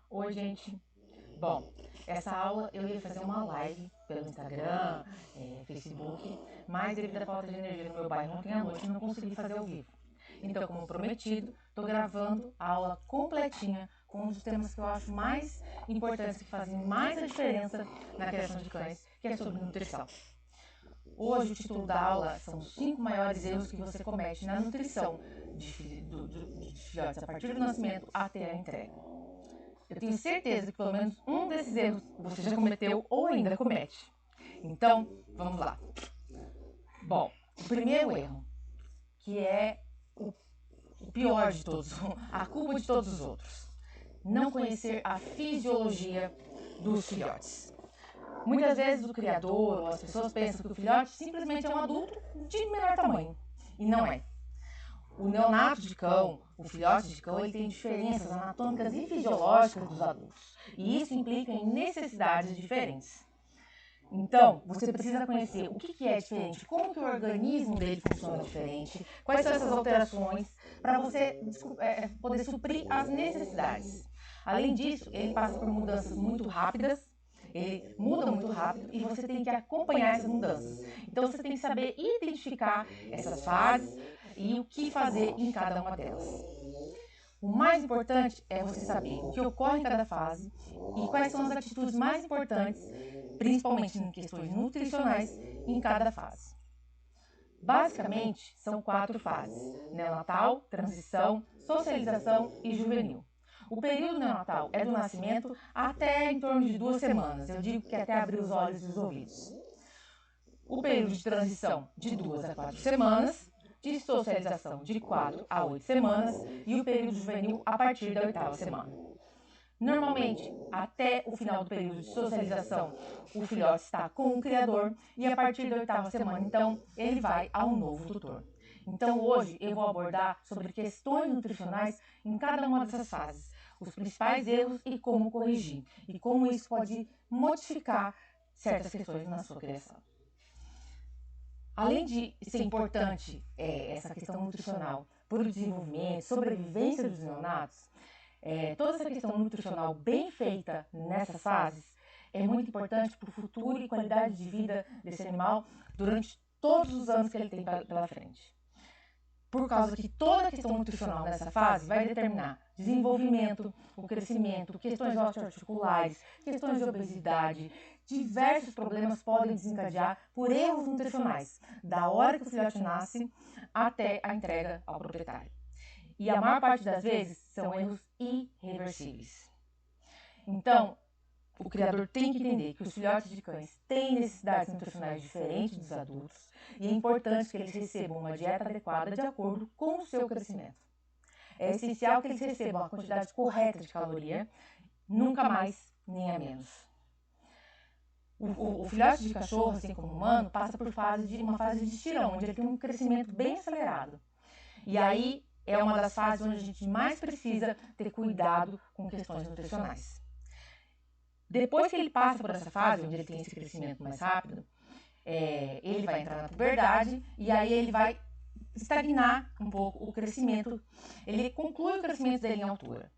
Oi, gente. Bom, essa aula eu ia fazer uma live pelo Instagram, Facebook, mas devido à falta de energia no meu bairro ontem à noite, não consegui fazer ao vivo. Então, como prometido, estou gravando a aula completinha com um dos temas que eu acho mais importantes, que fazem mais a diferença na criação de cães, que é sobre nutrição. Hoje, o título da aula são os 5 maiores erros que você comete na nutrição de filhotes a partir do nascimento até a entrega. Eu tenho certeza que pelo menos um desses erros você já cometeu ou ainda comete. Então, vamos lá. Bom, o primeiro erro, que é o pior de todos, a culpa de todos os outros. Não conhecer a fisiologia dos filhotes. Muitas vezes o criador ou as pessoas pensam que o filhote simplesmente é um adulto de menor tamanho. E não é. O neonato de cão, o filhote de cão, ele tem diferenças anatômicas e fisiológicas dos adultos. E isso implica em necessidades diferentes. Então, você precisa conhecer o que é diferente, como que o organismo dele funciona diferente, quais são essas alterações, para você poder suprir as necessidades. Além disso, ele passa por mudanças muito rápidas, ele muda muito rápido e você tem que acompanhar essas mudanças. Então, você tem que saber identificar essas fases e o que fazer em cada uma delas. O mais importante é você saber o que ocorre em cada fase e quais são as atitudes mais importantes, principalmente em questões nutricionais, em cada fase. Basicamente, são 4 fases: neonatal, transição, socialização e juvenil. O período neonatal é do nascimento até em torno de 2 semanas, eu digo que até abrir os olhos e os ouvidos. O período de transição, de 2 a 4 semanas, de socialização, de 4 a 8 semanas, e o período juvenil a partir da 8ª semana. Normalmente, até o final do período de socialização, o filhote está com o criador e a partir da 8ª semana, então, ele vai a um novo tutor. Então, hoje eu vou abordar sobre questões nutricionais em cada uma dessas fases, os principais erros e como corrigir, e como isso pode modificar certas questões na sua criação. Além de ser importante essa questão nutricional para o desenvolvimento, sobrevivência dos neonatos, toda essa questão nutricional bem feita nessas fases é muito importante para o futuro e qualidade de vida desse animal durante todos os anos que ele tem pela frente. Por causa que toda a questão nutricional nessa fase vai determinar desenvolvimento, o crescimento, questões osteoarticulares, questões de obesidade, diversos problemas podem desencadear por erros nutricionais, da hora que o filhote nasce até a entrega ao proprietário. E a maior parte das vezes são erros irreversíveis. Então, o criador tem que entender que os filhotes de cães têm necessidades nutricionais diferentes dos adultos e é importante que eles recebam uma dieta adequada de acordo com o seu crescimento. É essencial que eles recebam a quantidade correta de caloria, nunca mais nem a menos. O filhote de cachorro, assim como o humano, passa por uma fase de estirão, onde ele tem um crescimento bem acelerado. E aí é uma das fases onde a gente mais precisa ter cuidado com questões nutricionais. Depois que ele passa por essa fase, onde ele tem esse crescimento mais rápido, ele vai entrar na puberdade e aí ele vai estagnar um pouco o crescimento. Ele conclui o crescimento dele em altura,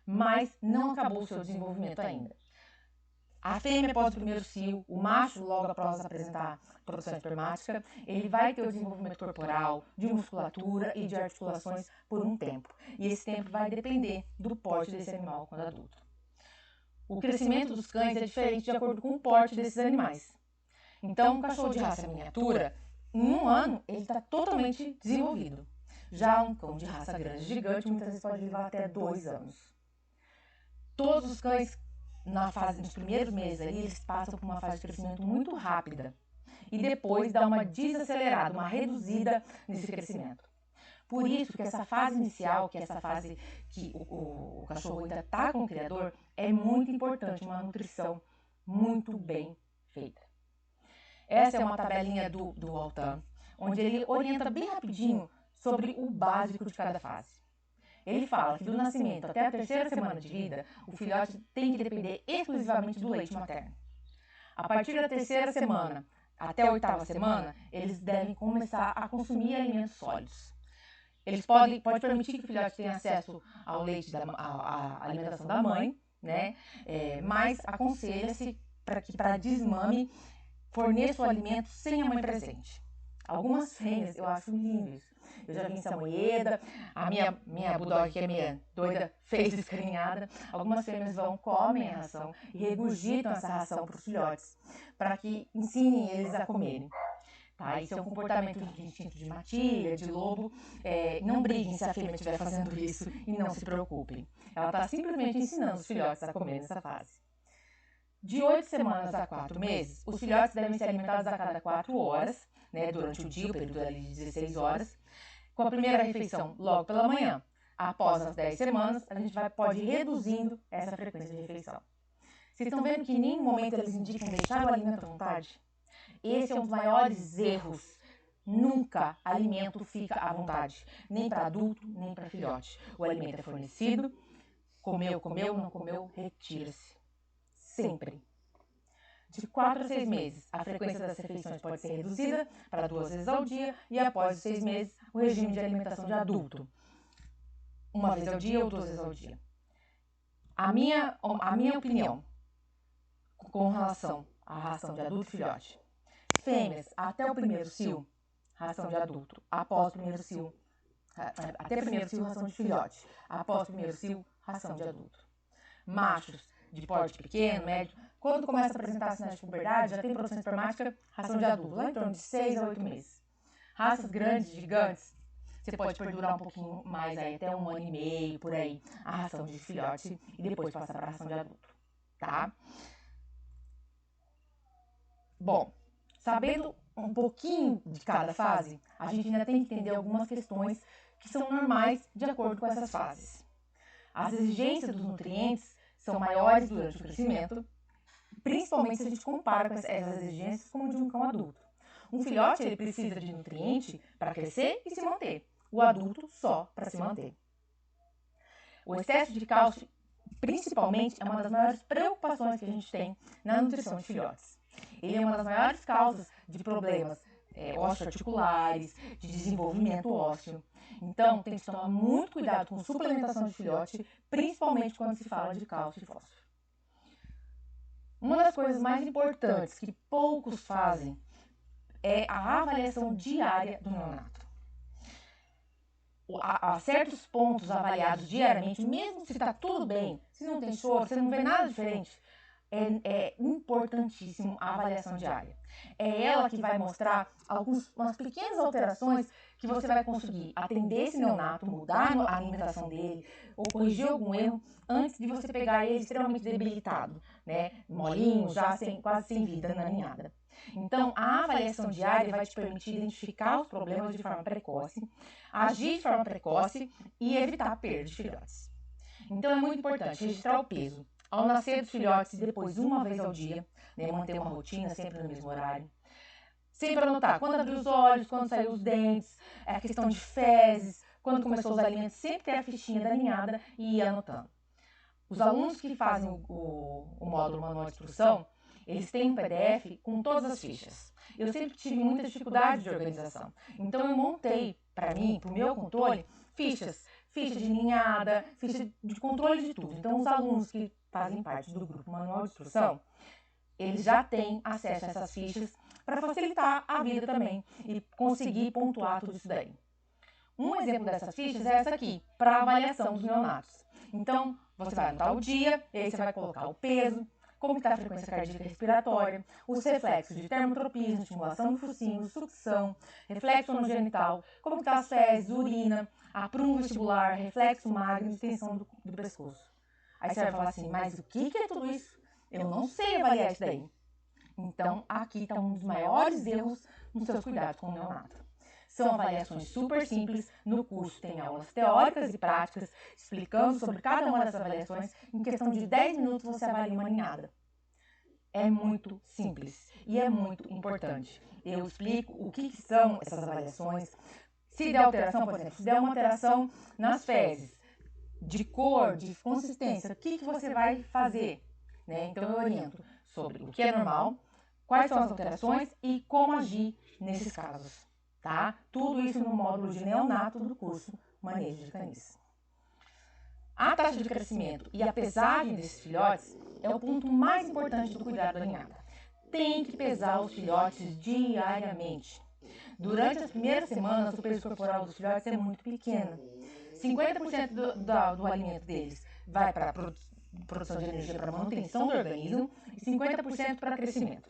mas não acabou o seu desenvolvimento ainda. A fêmea após o primeiro cio, o macho logo após apresentar produção espermática, ele vai ter o desenvolvimento corporal, de musculatura e de articulações por um tempo. E esse tempo vai depender do porte desse animal quando adulto. O crescimento dos cães é diferente de acordo com o porte desses animais. Então, um cachorro de raça miniatura, em um ano, ele está totalmente desenvolvido. Já um cão de raça grande gigante, muitas vezes pode levar até 2 anos. Todos os cães, nos primeiros meses ali, eles passam por uma fase de crescimento muito rápida. E depois dá uma desacelerada, uma reduzida nesse crescimento. Por isso que essa fase inicial, que é essa fase que o cachorro ainda está com o criador, é muito importante, uma nutrição muito bem feita. Essa é uma tabelinha do Altan, onde ele orienta bem rapidinho sobre o básico de cada fase. Ele fala que do nascimento até a 3ª semana de vida, o filhote tem que depender exclusivamente do leite materno. A partir da 3ª semana até a 8ª semana, eles devem começar a consumir alimentos sólidos. Eles podem permitir que o filhote tenha acesso ao leite, à alimentação da mãe, né? Mas aconselha-se que para desmame forneça o alimento sem a mãe presente. Algumas fêmeas, eu acho lindo isso. Eu já vi em Samoyeda, a minha bulldog, que é meia doida, fez escarinhada. Algumas fêmeas comem a ração e regurgitam essa ração para os filhotes, para que ensinem eles a comerem. Tá? Isso é um comportamento de instinto de matilha, de lobo. Não briguem se a fêmea estiver fazendo isso e não se preocupem. Ela está simplesmente ensinando os filhotes a comer nessa fase. De 8 semanas a 4 meses, os filhotes devem ser alimentados a cada 4 horas, né, durante o dia, o período ali de 16 horas, com a primeira refeição logo pela manhã. Após as 10 semanas, a gente pode ir reduzindo essa frequência de refeição. Vocês estão vendo que em nenhum momento eles indicam deixar o alimento à vontade? Esse é um dos maiores erros. Nunca alimento fica à vontade, nem para adulto, nem para filhote. O alimento é fornecido, comeu, não comeu, retira-se. Sempre. De 4 a 6 meses, a frequência das refeições pode ser reduzida para 2 vezes ao dia e após os 6 meses, o regime de alimentação de adulto. 1 vez ao dia ou 2 vezes ao dia. A minha opinião com relação à ração de adulto e filhote. Fêmeas, até o primeiro cio, ração de adulto. Após o primeiro cio, até o primeiro cio, ração de filhote. Após o primeiro cio, ração de adulto. Machos, de porte pequeno, médio, quando começa a apresentar sinais de puberdade, já tem produção espermática, ração de adulto, lá em torno de 6 a 8 meses. Raças grandes, gigantes, você pode perdurar um pouquinho mais, aí, até 1 ano e meio, por aí, a ração de filhote e depois passar para a ração de adulto, tá? Bom, sabendo um pouquinho de cada fase, a gente ainda tem que entender algumas questões que são normais de acordo com essas fases. As exigências dos nutrientes são maiores durante o crescimento, principalmente se a gente compara com essas exigências com o de um cão adulto. Um filhote ele precisa de nutriente para crescer e se manter, o adulto só para se manter. O excesso de cálcio, principalmente, é uma das maiores preocupações que a gente tem na nutrição de filhotes. Ele é uma das maiores causas de problemas osteoarticulares, de desenvolvimento ósseo. Então, tem que tomar muito cuidado com suplementação de filhote, principalmente quando se fala de cálcio e fósforo. Uma das coisas mais importantes que poucos fazem é a avaliação diária do neonato. A certos pontos avaliados diariamente, mesmo se está tudo bem, se não tem choro, se não vê nada diferente, é importantíssimo a avaliação diária. É ela que vai mostrar umas pequenas alterações que você vai conseguir atender esse neonato, mudar a alimentação dele ou corrigir algum erro antes de você pegar ele extremamente debilitado, né? Molinho, já quase sem vida na ninhada. Então, a avaliação diária vai te permitir identificar os problemas de forma precoce, agir de forma precoce e evitar a perda de filhotes. Então, é muito importante registrar o peso ao nascer dos filhotes e depois 1 vez ao dia, né, manter uma rotina sempre no mesmo horário. Sempre anotar quando abrir os olhos, quando saiu os dentes, a questão de fezes, quando começou os alimentos, sempre ter a fichinha da ninhada e ir anotando. Os alunos que fazem o módulo Manual de Instrução, eles têm um PDF com todas as fichas. Eu sempre tive muita dificuldade de organização. Então, eu montei, para mim, para o meu controle, ficha de ninhada, ficha de controle de tudo. Então, os alunos que fazem parte do grupo Manual de Instrução, eles já têm acesso a essas fichas para facilitar a vida também e conseguir pontuar tudo isso daí. Um exemplo dessas fichas é essa aqui, para avaliação dos neonatos. Então, você vai anotar o dia, e aí você vai colocar o peso, como está a frequência cardíaca respiratória, os reflexos de termotropismo, estimulação do focinho, sucção, reflexo no genital, como está as fezes, urina, aprumo vestibular, reflexo magno, extensão do pescoço. Aí você vai falar assim, mas o que é tudo isso? Eu não sei avaliar isso daí. Então, aqui está um dos maiores erros nos seus cuidados com o neonato. São avaliações super simples. No curso tem aulas teóricas e práticas explicando sobre cada uma dessas avaliações. Em questão de 10 minutos você avalia uma ninhada. É muito simples e é muito importante. Eu explico o que são essas avaliações. Se der alteração, por exemplo, se der uma alteração nas fezes, de cor, de consistência, o que você vai fazer? Né? Então eu oriento sobre o que é normal, quais são as alterações e como agir nesses casos. Tá? Tudo isso no módulo de neonato do curso Manejo de Canis. A taxa de crescimento e a pesagem desses filhotes é o ponto mais importante do cuidado da ninhada. Tem que pesar os filhotes diariamente. Durante as primeiras semanas, o peso corporal dos filhotes é muito pequeno. 50% do alimento deles vai para a produção de energia para manutenção do organismo e 50% para crescimento.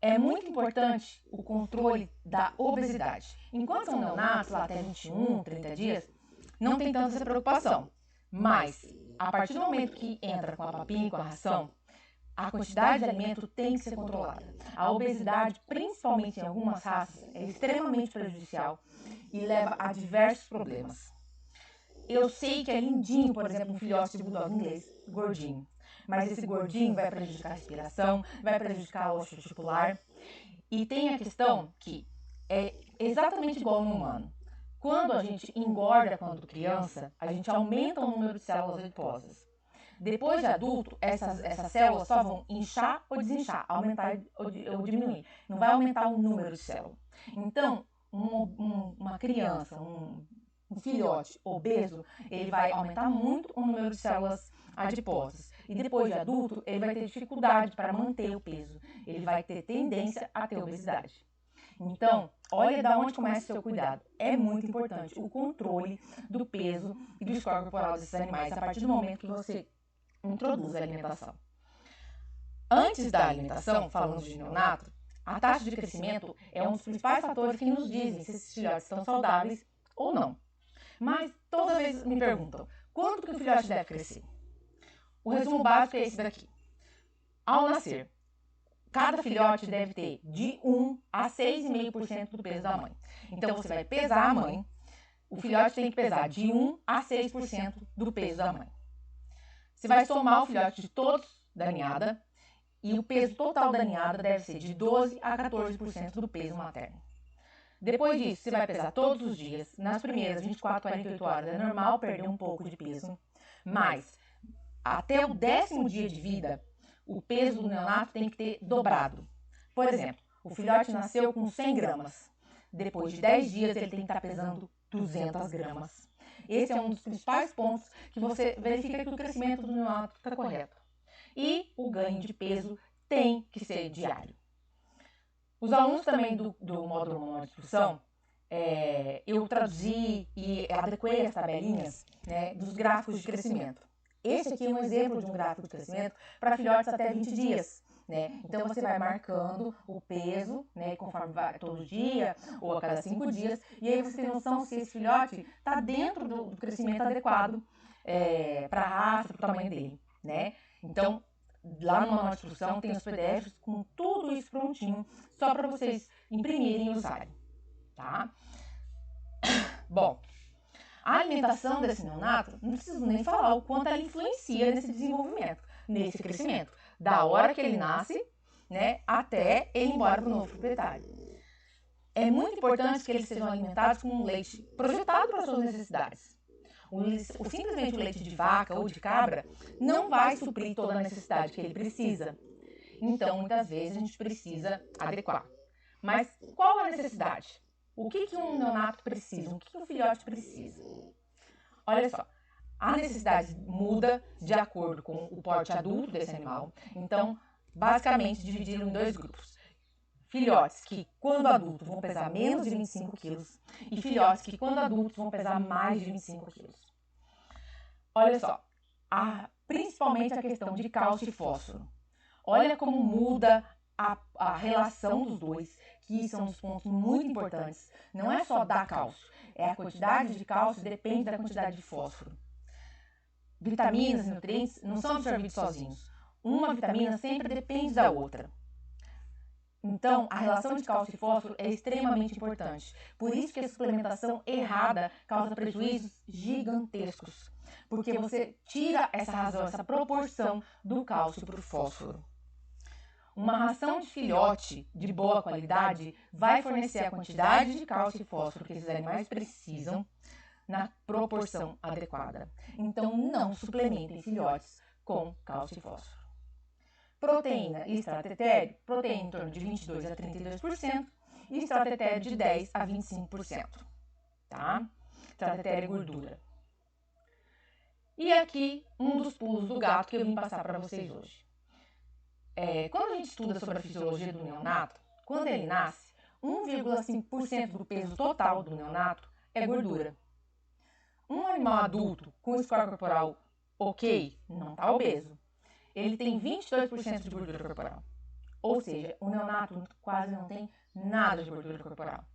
É muito importante o controle da obesidade. Enquanto são neonatos, lá até 21, 30 dias, não tem tanta essa preocupação. Mas, a partir do momento que entra com a papinha e com a ração, a quantidade de alimento tem que ser controlada. A obesidade, principalmente em algumas raças, é extremamente prejudicial e leva a diversos problemas. Eu sei que é lindinho, por exemplo, um filhote de bulldog inglês, gordinho. Mas esse gordinho vai prejudicar a respiração, vai prejudicar o osso articular. E tem a questão que é exatamente igual no humano. Quando a gente engorda quando criança, a gente aumenta o número de células adiposas. Depois de adulto, essas células só vão inchar ou desinchar, aumentar ou diminuir. Não vai aumentar o número de células. Então, uma criança, um filhote obeso, ele vai aumentar muito o número de células adiposas. E depois de adulto, ele vai ter dificuldade para manter o peso. Ele vai ter tendência a ter obesidade. Então, olha da onde começa o seu cuidado. É muito importante o controle do peso e do score corporal desses animais a partir do momento que você introduz a alimentação. Antes da alimentação, falando de neonato, a taxa de crescimento é um dos principais fatores que nos dizem se esses filhotes estão saudáveis ou não. Mas toda vez me perguntam, quanto que o filhote deve crescer? O resumo básico é esse daqui. Ao nascer, cada filhote deve ter de 1 a 6,5% do peso da mãe. Então, você vai pesar a mãe, o filhote tem que pesar de 1 a 6% do peso da mãe. Você vai somar o filhote de todos da ninhada e o peso total da ninhada deve ser de 12 a 14% do peso materno. Depois disso, você vai pesar todos os dias. Nas primeiras 24 a 48 horas é normal perder um pouco de peso, mas até o 10º dia de vida, o peso do neonato tem que ter dobrado. Por exemplo, o filhote nasceu com 100 gramas. Depois de 10 dias, ele tem que estar pesando 200 gramas. Esse é um dos principais pontos que você verifica que o crescimento do neonato está correto. E o ganho de peso tem que ser diário. Os alunos também do módulo Manual de Instrução, eu traduzi e adequei as tabelinhas, né, dos gráficos de crescimento. Esse aqui é um exemplo de um gráfico de crescimento para filhotes até 20 dias. Né? Então, você vai marcando o peso, né, conforme vai todo dia ou a cada 5 dias, e aí você tem noção se esse filhote está dentro do crescimento adequado para a raça, para o tamanho dele. Né? Então, lá no manual de instrução tem os PDFs com tudo isso prontinho, só para vocês imprimirem e usarem. Tá? Bom, a alimentação desse neonato, não preciso nem falar o quanto ela influencia nesse desenvolvimento, nesse crescimento, da hora que ele nasce, né, até ele ir embora para o novo proprietário. É muito importante que eles sejam alimentados com um leite projetado para as suas necessidades. Simplesmente o leite de vaca ou de cabra não vai suprir toda a necessidade que ele precisa. Então, muitas vezes, a gente precisa adequar. Mas qual a necessidade? O que um neonato precisa? O que um filhote precisa? Olha só, a necessidade muda de acordo com o porte adulto desse animal. Então, basicamente, dividiram em 2 grupos. Filhotes que, quando adultos, vão pesar menos de 25 quilos e filhotes que, quando adultos, vão pesar mais de 25 quilos. Olha só, principalmente a questão de cálcio e fósforo. Olha como muda a relação dos dois, que são os pontos muito importantes. Não é só dar cálcio, a quantidade de cálcio depende da quantidade de fósforo. Vitaminas e nutrientes não são absorvidos sozinhos. Uma vitamina sempre depende da outra. Então, a relação de cálcio e fósforo é extremamente importante. Por isso que a suplementação errada causa prejuízos gigantescos. Porque você tira essa razão, essa proporção do cálcio para o fósforo. Uma ração de filhote de boa qualidade vai fornecer a quantidade de cálcio e fósforo que esses animais precisam na proporção adequada. Então, não suplementem filhotes com cálcio e fósforo. Proteína e extrato-etéreo, proteína em torno de 22 a 32% e extrato-etéreo de 10 a 25%. Tá? Extrato-etéreo é gordura. E aqui um dos pulos do gato que eu vim passar para vocês hoje. Quando a gente estuda sobre a fisiologia do neonato, quando ele nasce, 1,5% do peso total do neonato é gordura. Um animal adulto com score corporal ok, não está obeso. Ele tem 22% de gordura corporal. Ou seja, o neonato quase não tem nada de gordura corporal.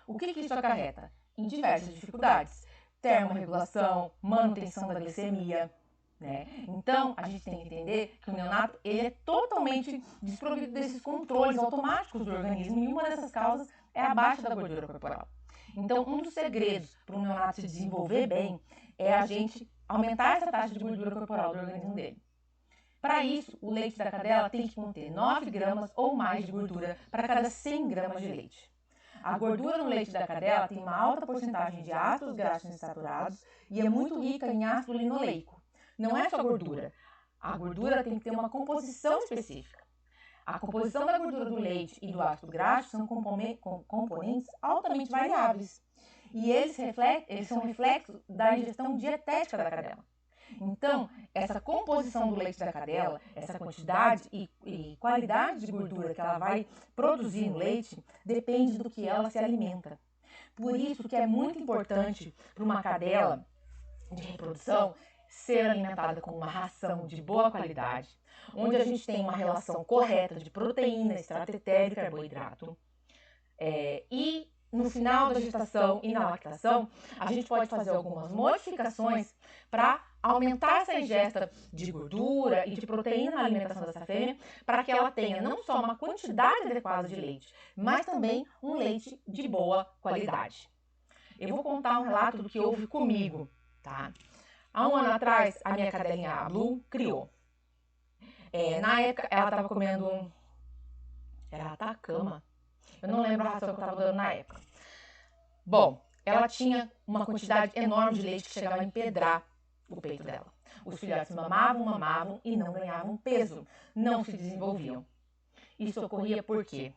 O que isso acarreta? Em diversas dificuldades. Termorregulação, manutenção da glicemia, né? Então, a gente tem que entender que o neonato ele é totalmente desprovido desses controles automáticos do organismo e uma dessas causas é a baixa da gordura corporal. Então, um dos segredos para o neonato se desenvolver bem é a gente aumentar essa taxa de gordura corporal do organismo dele. Para isso, o leite da cadela tem que conter 9 gramas ou mais de gordura para cada 100 gramas de leite. A gordura no leite da cadela tem uma alta porcentagem de ácidos graxos insaturados e é muito rica em ácido linoleico. Não é só gordura. A gordura tem que ter uma composição específica. A composição da gordura do leite e do ácido graxo são componentes altamente variáveis. E eles são reflexos da ingestão dietética da cadela. Então, essa composição do leite da cadela, essa quantidade e qualidade de gordura que ela vai produzir no leite, depende do que ela se alimenta. Por isso que é muito importante para uma cadela de reprodução ser alimentada com uma ração de boa qualidade, onde a gente tem uma relação correta de proteína, extrato etérico e carboidrato. E no final da gestação e na lactação, a gente pode fazer algumas modificações para aumentar essa ingesta de gordura e de proteína na alimentação dessa fêmea, para que ela tenha não só uma quantidade adequada de leite, mas também um leite de boa qualidade. Eu vou contar um relato do que houve comigo, tá? Há um ano atrás, a minha cadelinha, a Blue, criou. Na época, ela estava comendo... Era Atacama. Eu não lembro a ração que eu estava dando na época. Bom, ela tinha uma quantidade enorme de leite que chegava a empedrar o peito dela. Os filhotes mamavam e não ganhavam peso, não se desenvolviam. Isso ocorria por quê?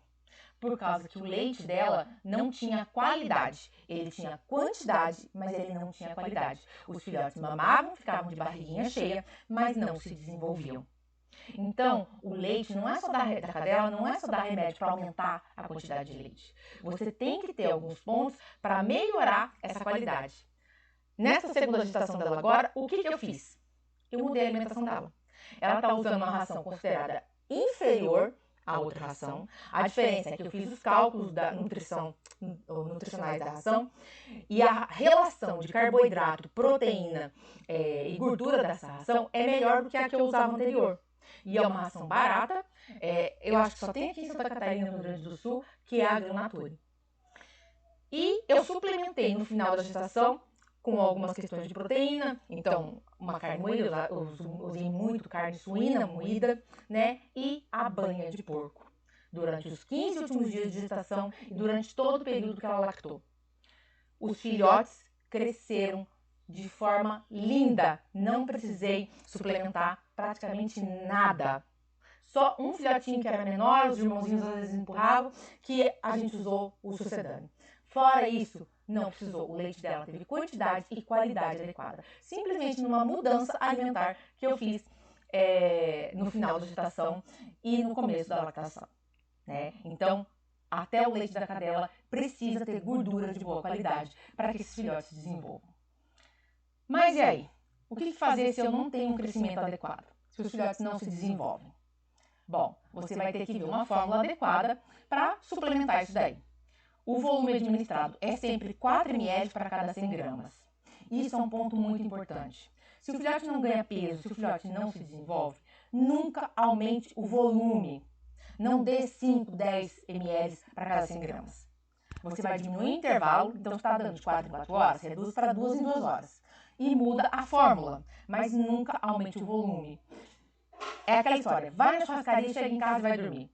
Por causa que o leite dela não tinha qualidade. Ele tinha quantidade, mas ele não tinha qualidade. Os filhotes mamavam, ficavam de barriguinha cheia, mas não se desenvolviam. Então, o leite não é só da cadela, não é só dar remédio para aumentar a quantidade de leite. Você tem que ter alguns pontos para melhorar essa qualidade. Nessa segunda gestação dela agora, o que eu fiz? Eu mudei a alimentação dela. Ela está usando uma ração considerada inferior à outra ração. A diferença é que eu fiz os cálculos da nutricionais da ração e a relação de carboidrato, proteína e gordura dessa ração é melhor do que a que eu usava anterior. E é uma ração barata, eu acho que só tem aqui em Santa Catarina, no Rio Grande do Sul, que é a Granature. E eu suplementei no final da gestação com algumas questões de proteína, então uma carne moída, eu usei muito carne suína moída, né? E a banha de porco, durante os 15 últimos dias de gestação e durante todo o período que ela lactou. Os filhotes cresceram de forma linda, não precisei suplementar praticamente nada. Só um filhotinho que era menor, os irmãozinhos às vezes empurravam, que a gente usou o sucedâneo. Fora isso, não precisou. O leite dela teve quantidade e qualidade adequada. Simplesmente numa mudança alimentar que eu fiz no final da gestação e no começo da lactação, né? Então, até o leite da cadela precisa ter gordura de boa qualidade para que esses filhotes se desenvolvam. Mas e aí? O que fazer se eu não tenho um crescimento adequado? Se os filhotes não se desenvolvem? Bom, você vai ter que ver uma fórmula adequada para suplementar isso daí. O volume administrado é sempre 4 ml para cada 100 gramas. Isso é um ponto muito importante. Se o filhote não ganha peso, se o filhote não se desenvolve, nunca aumente o volume. Não dê 5, 10 ml para cada 100 gramas. Você vai diminuir o intervalo, então você está dando de 4 em 4 horas, reduz para 2 em 2 horas. E muda a fórmula, mas nunca aumente o volume. É aquela história, vai na churrascaria, chega em casa e vai dormir.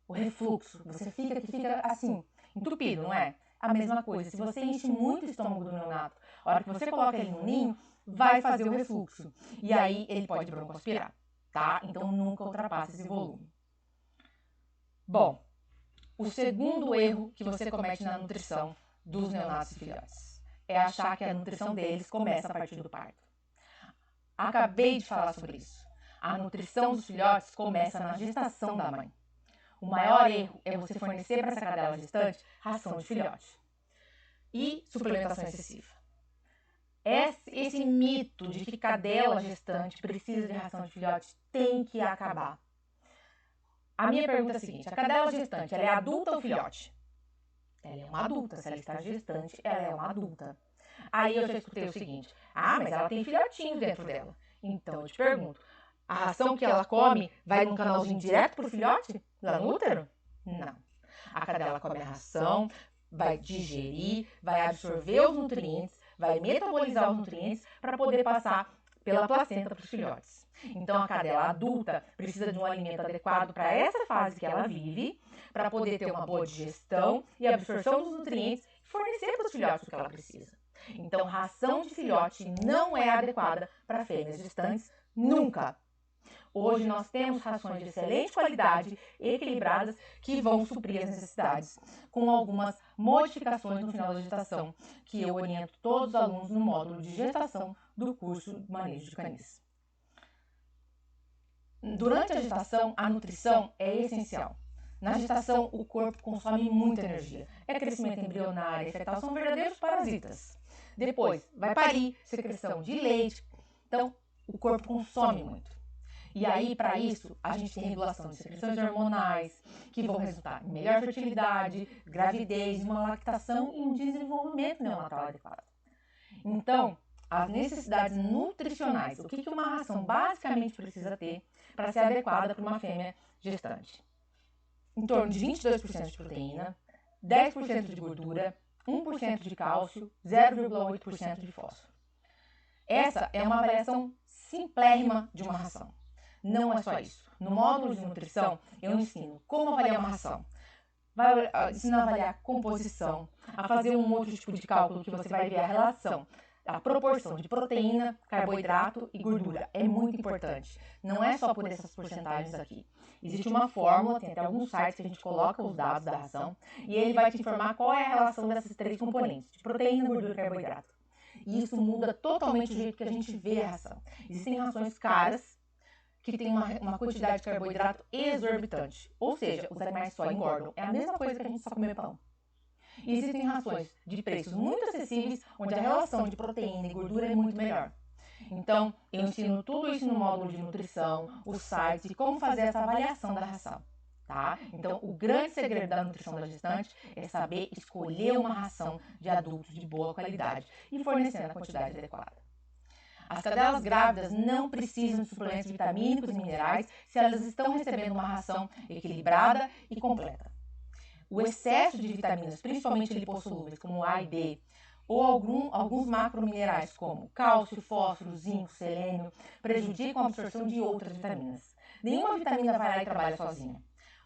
O refluxo, você fica assim, entupido, não é? A mesma coisa, se você enche muito o estômago do neonato, a hora que você coloca ele no ninho, vai fazer o refluxo. E aí ele pode broncoaspirar, tá? Então nunca ultrapasse esse volume. Bom, o segundo erro que você comete na nutrição dos neonatos e filhotes é achar que a nutrição deles começa a partir do parto. Acabei de falar sobre isso. A nutrição dos filhotes começa na gestação da mãe. O maior erro é você fornecer para essa cadela gestante ração de filhote e suplementação excessiva. Esse mito de que cadela gestante precisa de ração de filhote tem que acabar. A minha pergunta é a seguinte: a cadela gestante, ela é adulta ou filhote? Ela é uma adulta. Se ela está gestante, ela é uma adulta. Aí eu já escutei o seguinte: mas ela tem filhotinhos dentro dela. Então eu te pergunto, a ração que ela come vai num canalzinho direto pro filhote? Lá no útero? Não. A cadela come a ração, vai digerir, vai absorver os nutrientes, vai metabolizar os nutrientes para poder passar pela placenta para os filhotes. Então a cadela adulta precisa de um alimento adequado para essa fase que ela vive, para poder ter uma boa digestão e absorção dos nutrientes e fornecer para os filhotes o que ela precisa. Então, ração de filhote não é adequada para fêmeas gestantes nunca. Hoje nós temos rações de excelente qualidade, equilibradas, que vão suprir as necessidades, com algumas modificações no final da gestação, que eu oriento todos os alunos no módulo de gestação do curso de manejo de canis. Durante a gestação, a nutrição é essencial. Na gestação, o corpo consome muita energia. É crescimento embrionário e fetal, são verdadeiros parasitas. Depois, vai parir, secreção de leite. Então, o corpo consome muito. E aí, para isso, a gente tem regulação de secreções hormonais, que vão resultar em melhor fertilidade, gravidez, uma lactação e um desenvolvimento neonatal adequado. Então, as necessidades nutricionais, o que uma ração basicamente precisa ter para ser adequada para uma fêmea gestante? Em torno de 22% de proteína, 10% de gordura, 1% de cálcio, 0,8% de fósforo. Essa é uma avaliação simplérrima de uma ração. Não é só isso. No módulo de nutrição, eu ensino como avaliar uma ração. Vai ensinar a avaliar a composição, a fazer um outro tipo de cálculo que você vai ver a relação, a proporção de proteína, carboidrato e gordura. É muito importante. Não é só por essas porcentagens aqui. Existe uma fórmula, tem até alguns sites que a gente coloca os dados da ração e ele vai te informar qual é a relação dessas três componentes, de proteína, gordura e carboidrato. E isso muda totalmente o jeito que a gente vê a ração. Existem rações caras que tem uma quantidade de carboidrato exorbitante. Ou seja, os animais só engordam. É a mesma coisa que a gente só comer pão. E existem rações de preços muito acessíveis, onde a relação de proteína e gordura é muito melhor. Então, eu ensino tudo isso no módulo de nutrição, os sites e como fazer essa avaliação da ração. Tá? Então, o grande segredo da nutrição da gestante é saber escolher uma ração de adultos de boa qualidade e fornecer na quantidade adequada. As cadelas grávidas não precisam de suplementos vitamínicos e minerais se elas estão recebendo uma ração equilibrada e completa. O excesso de vitaminas, principalmente lipossolúveis, como A e B, ou alguns macrominerais como cálcio, fósforo, zinco, selênio, prejudicam a absorção de outras vitaminas. Nenhuma vitamina vai lá e trabalha sozinha.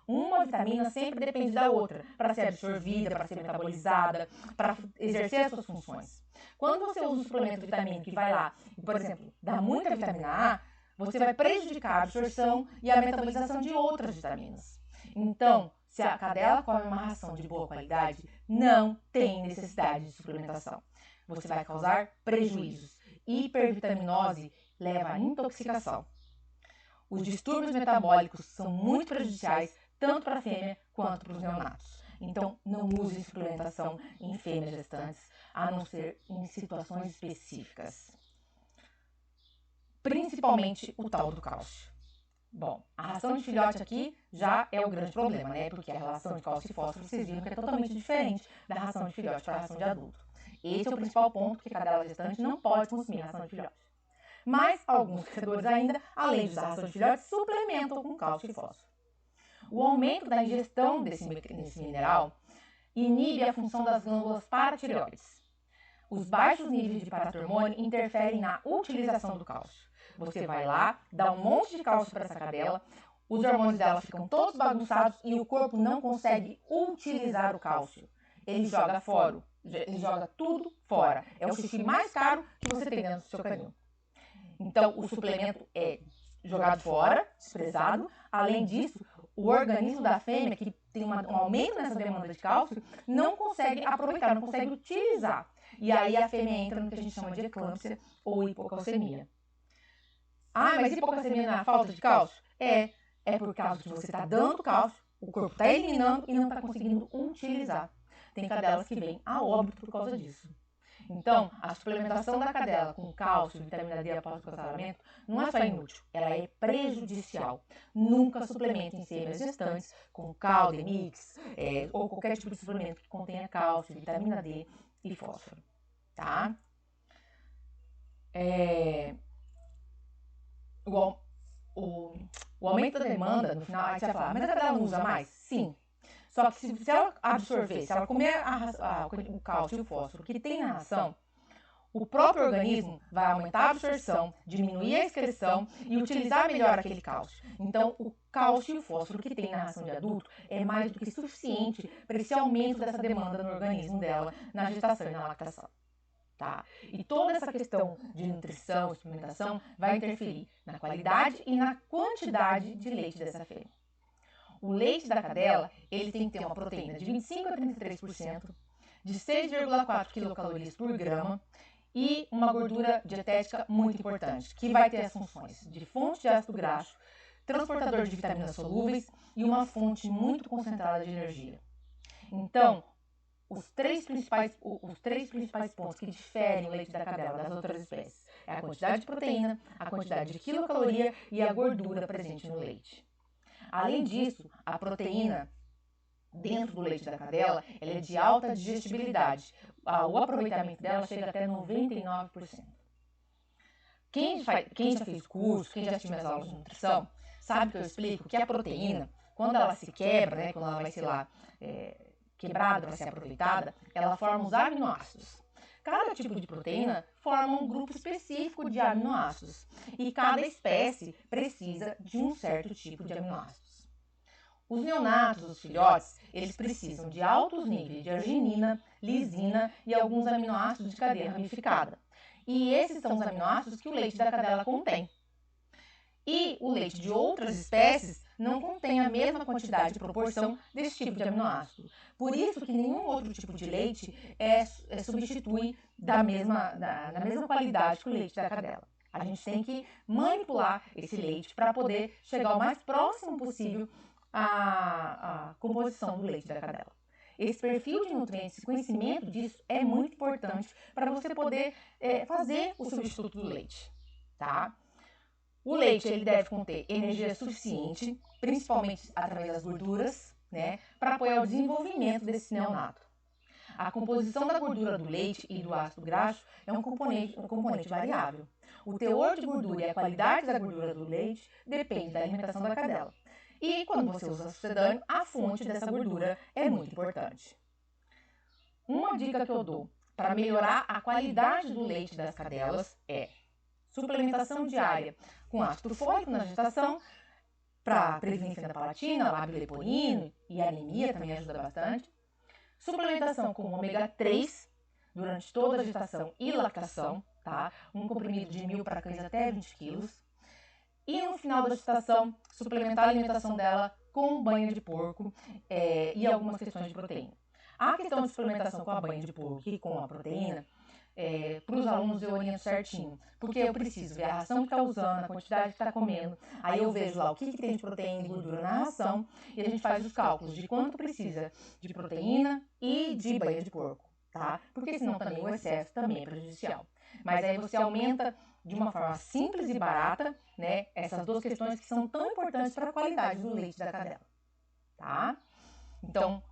Uma vitamina sempre depende da outra para ser absorvida, para ser metabolizada, para exercer as suas funções. Quando você usa um suplemento vitamínico que vai lá e, por exemplo, dá muita vitamina A, você vai prejudicar a absorção e a metabolização de outras vitaminas. Então, se a cadela come uma ração de boa qualidade, não tem necessidade de suplementação. Você vai causar prejuízos. Hipervitaminose leva à intoxicação. Os distúrbios metabólicos são muito prejudiciais tanto para a fêmea quanto para os neonatos. Então, não use suplementação em fêmeas gestantes, a não ser em situações específicas. Principalmente o tal do cálcio. Bom, a ração de filhote aqui já é o grande problema, né? Porque a relação de cálcio e fósforo, vocês viram que é totalmente diferente da ração de filhote para a ração de adulto. Esse é o principal ponto, que a cadela gestante não pode consumir ração de filhote. Mas alguns criadores ainda, além de usar ração de filhote, suplementam com cálcio e fósforo. O aumento da ingestão desse mineral inibe a função das glândulas paratireoides. Os baixos níveis de paratormônio interferem na utilização do cálcio. Você vai lá, dá um monte de cálcio para essa cadela, os hormônios dela ficam todos bagunçados e o corpo não consegue utilizar o cálcio. Ele joga fora, ele joga tudo fora. É o xixi mais caro que você tem dentro do seu canil. Então, o suplemento é jogado fora, desprezado. Além disso, o organismo da fêmea, que tem um aumento nessa demanda de cálcio, não consegue aproveitar, não consegue utilizar. E aí a fêmea entra no que a gente chama de eclâmpsia ou hipocalcemia. Ah, mas hipocalcemia na falta de cálcio? É por causa que você está dando cálcio, o corpo está eliminando e não está conseguindo utilizar. Tem cadelas que vêm a óbito por causa disso. Então, a suplementação da cadela com cálcio e vitamina D após o descassamento não é só inútil, ela é prejudicial. Nunca suplementem fêmeas gestantes com caldo, mix, ou qualquer tipo de suplemento que contenha cálcio, vitamina D e fósforo, tá? O aumento da demanda, no final, aí você vai falar, mas a cadela não usa mais? Sim. Só que se ela absorver, se ela comer o cálcio e o fósforo que tem na ração, o próprio organismo vai aumentar a absorção, diminuir a excreção e utilizar melhor aquele cálcio. Então, o cálcio e o fósforo que tem na ração de adulto é mais do que suficiente para esse aumento dessa demanda no organismo dela, na gestação e na lactação. Tá? E toda essa questão de nutrição, suplementação, vai interferir na qualidade e na quantidade de leite dessa fêmea. O leite da cadela, ele tem que ter uma proteína de 25 a 33%, de 6,4 quilocalorias por grama e uma gordura dietética muito importante, que vai ter as funções de fonte de ácido graxo, transportador de vitaminas solúveis e uma fonte muito concentrada de energia. Então, os três principais pontos que diferem o leite da cadela das outras espécies é a quantidade de proteína, a quantidade de quilocaloria e a gordura presente no leite. Além disso, a proteína dentro do leite da cadela ela é de alta digestibilidade. O aproveitamento dela chega até 99%. Quem já fez curso, quem já assistiu minhas aulas de nutrição, sabe que eu explico que a proteína, quando ela se quebra, né, quando ela vai ser lá quebrada para ser aproveitada, ela forma os aminoácidos. Cada tipo de proteína forma um grupo específico de aminoácidos e cada espécie precisa de um certo tipo de aminoácidos. Os neonatos, os filhotes, eles precisam de altos níveis de arginina, lisina e alguns aminoácidos de cadeia ramificada. E esses são os aminoácidos que o leite da cadela contém. E o leite de outras espécies não contém a mesma quantidade e proporção desse tipo de aminoácido. Por isso que nenhum outro tipo de leite substitui da mesma qualidade que o leite da cadela. A gente tem que manipular esse leite para poder chegar o mais próximo possível à composição do leite da cadela. Esse perfil de nutrientes, esse conhecimento disso é muito importante para você poder fazer o substituto do leite, tá? O leite ele deve conter energia suficiente, principalmente através das gorduras, né, para apoiar o desenvolvimento desse neonato. A composição da gordura do leite e do ácido graxo é um componente variável. O teor de gordura e a qualidade da gordura do leite depende da alimentação da cadela. E quando você usa sucedâneo, a fonte dessa gordura é muito importante. Uma dica que eu dou para melhorar a qualidade do leite das cadelas é suplementação diária com ácido fólico na gestação, para prevenir fenda palatina, lábio leporino e anemia também ajuda bastante. Suplementação com ômega 3 durante toda a gestação e lactação, tá? Um comprimido de 1.000 para cães até 20 quilos. E no final da gestação, suplementar a alimentação dela com banha de porco e algumas questões de proteína. A questão de suplementação com a banha de porco e com a proteína, para os alunos eu oriento certinho, porque eu preciso ver a ração que está usando, a quantidade que está comendo, aí eu vejo lá o que tem de proteína e gordura na ração e a gente faz os cálculos de quanto precisa de proteína e de banha de porco, tá? Porque senão também o excesso também é prejudicial. Mas aí você aumenta de uma forma simples e barata, né, essas duas questões que são tão importantes para a qualidade do leite da cadela, tá? Então,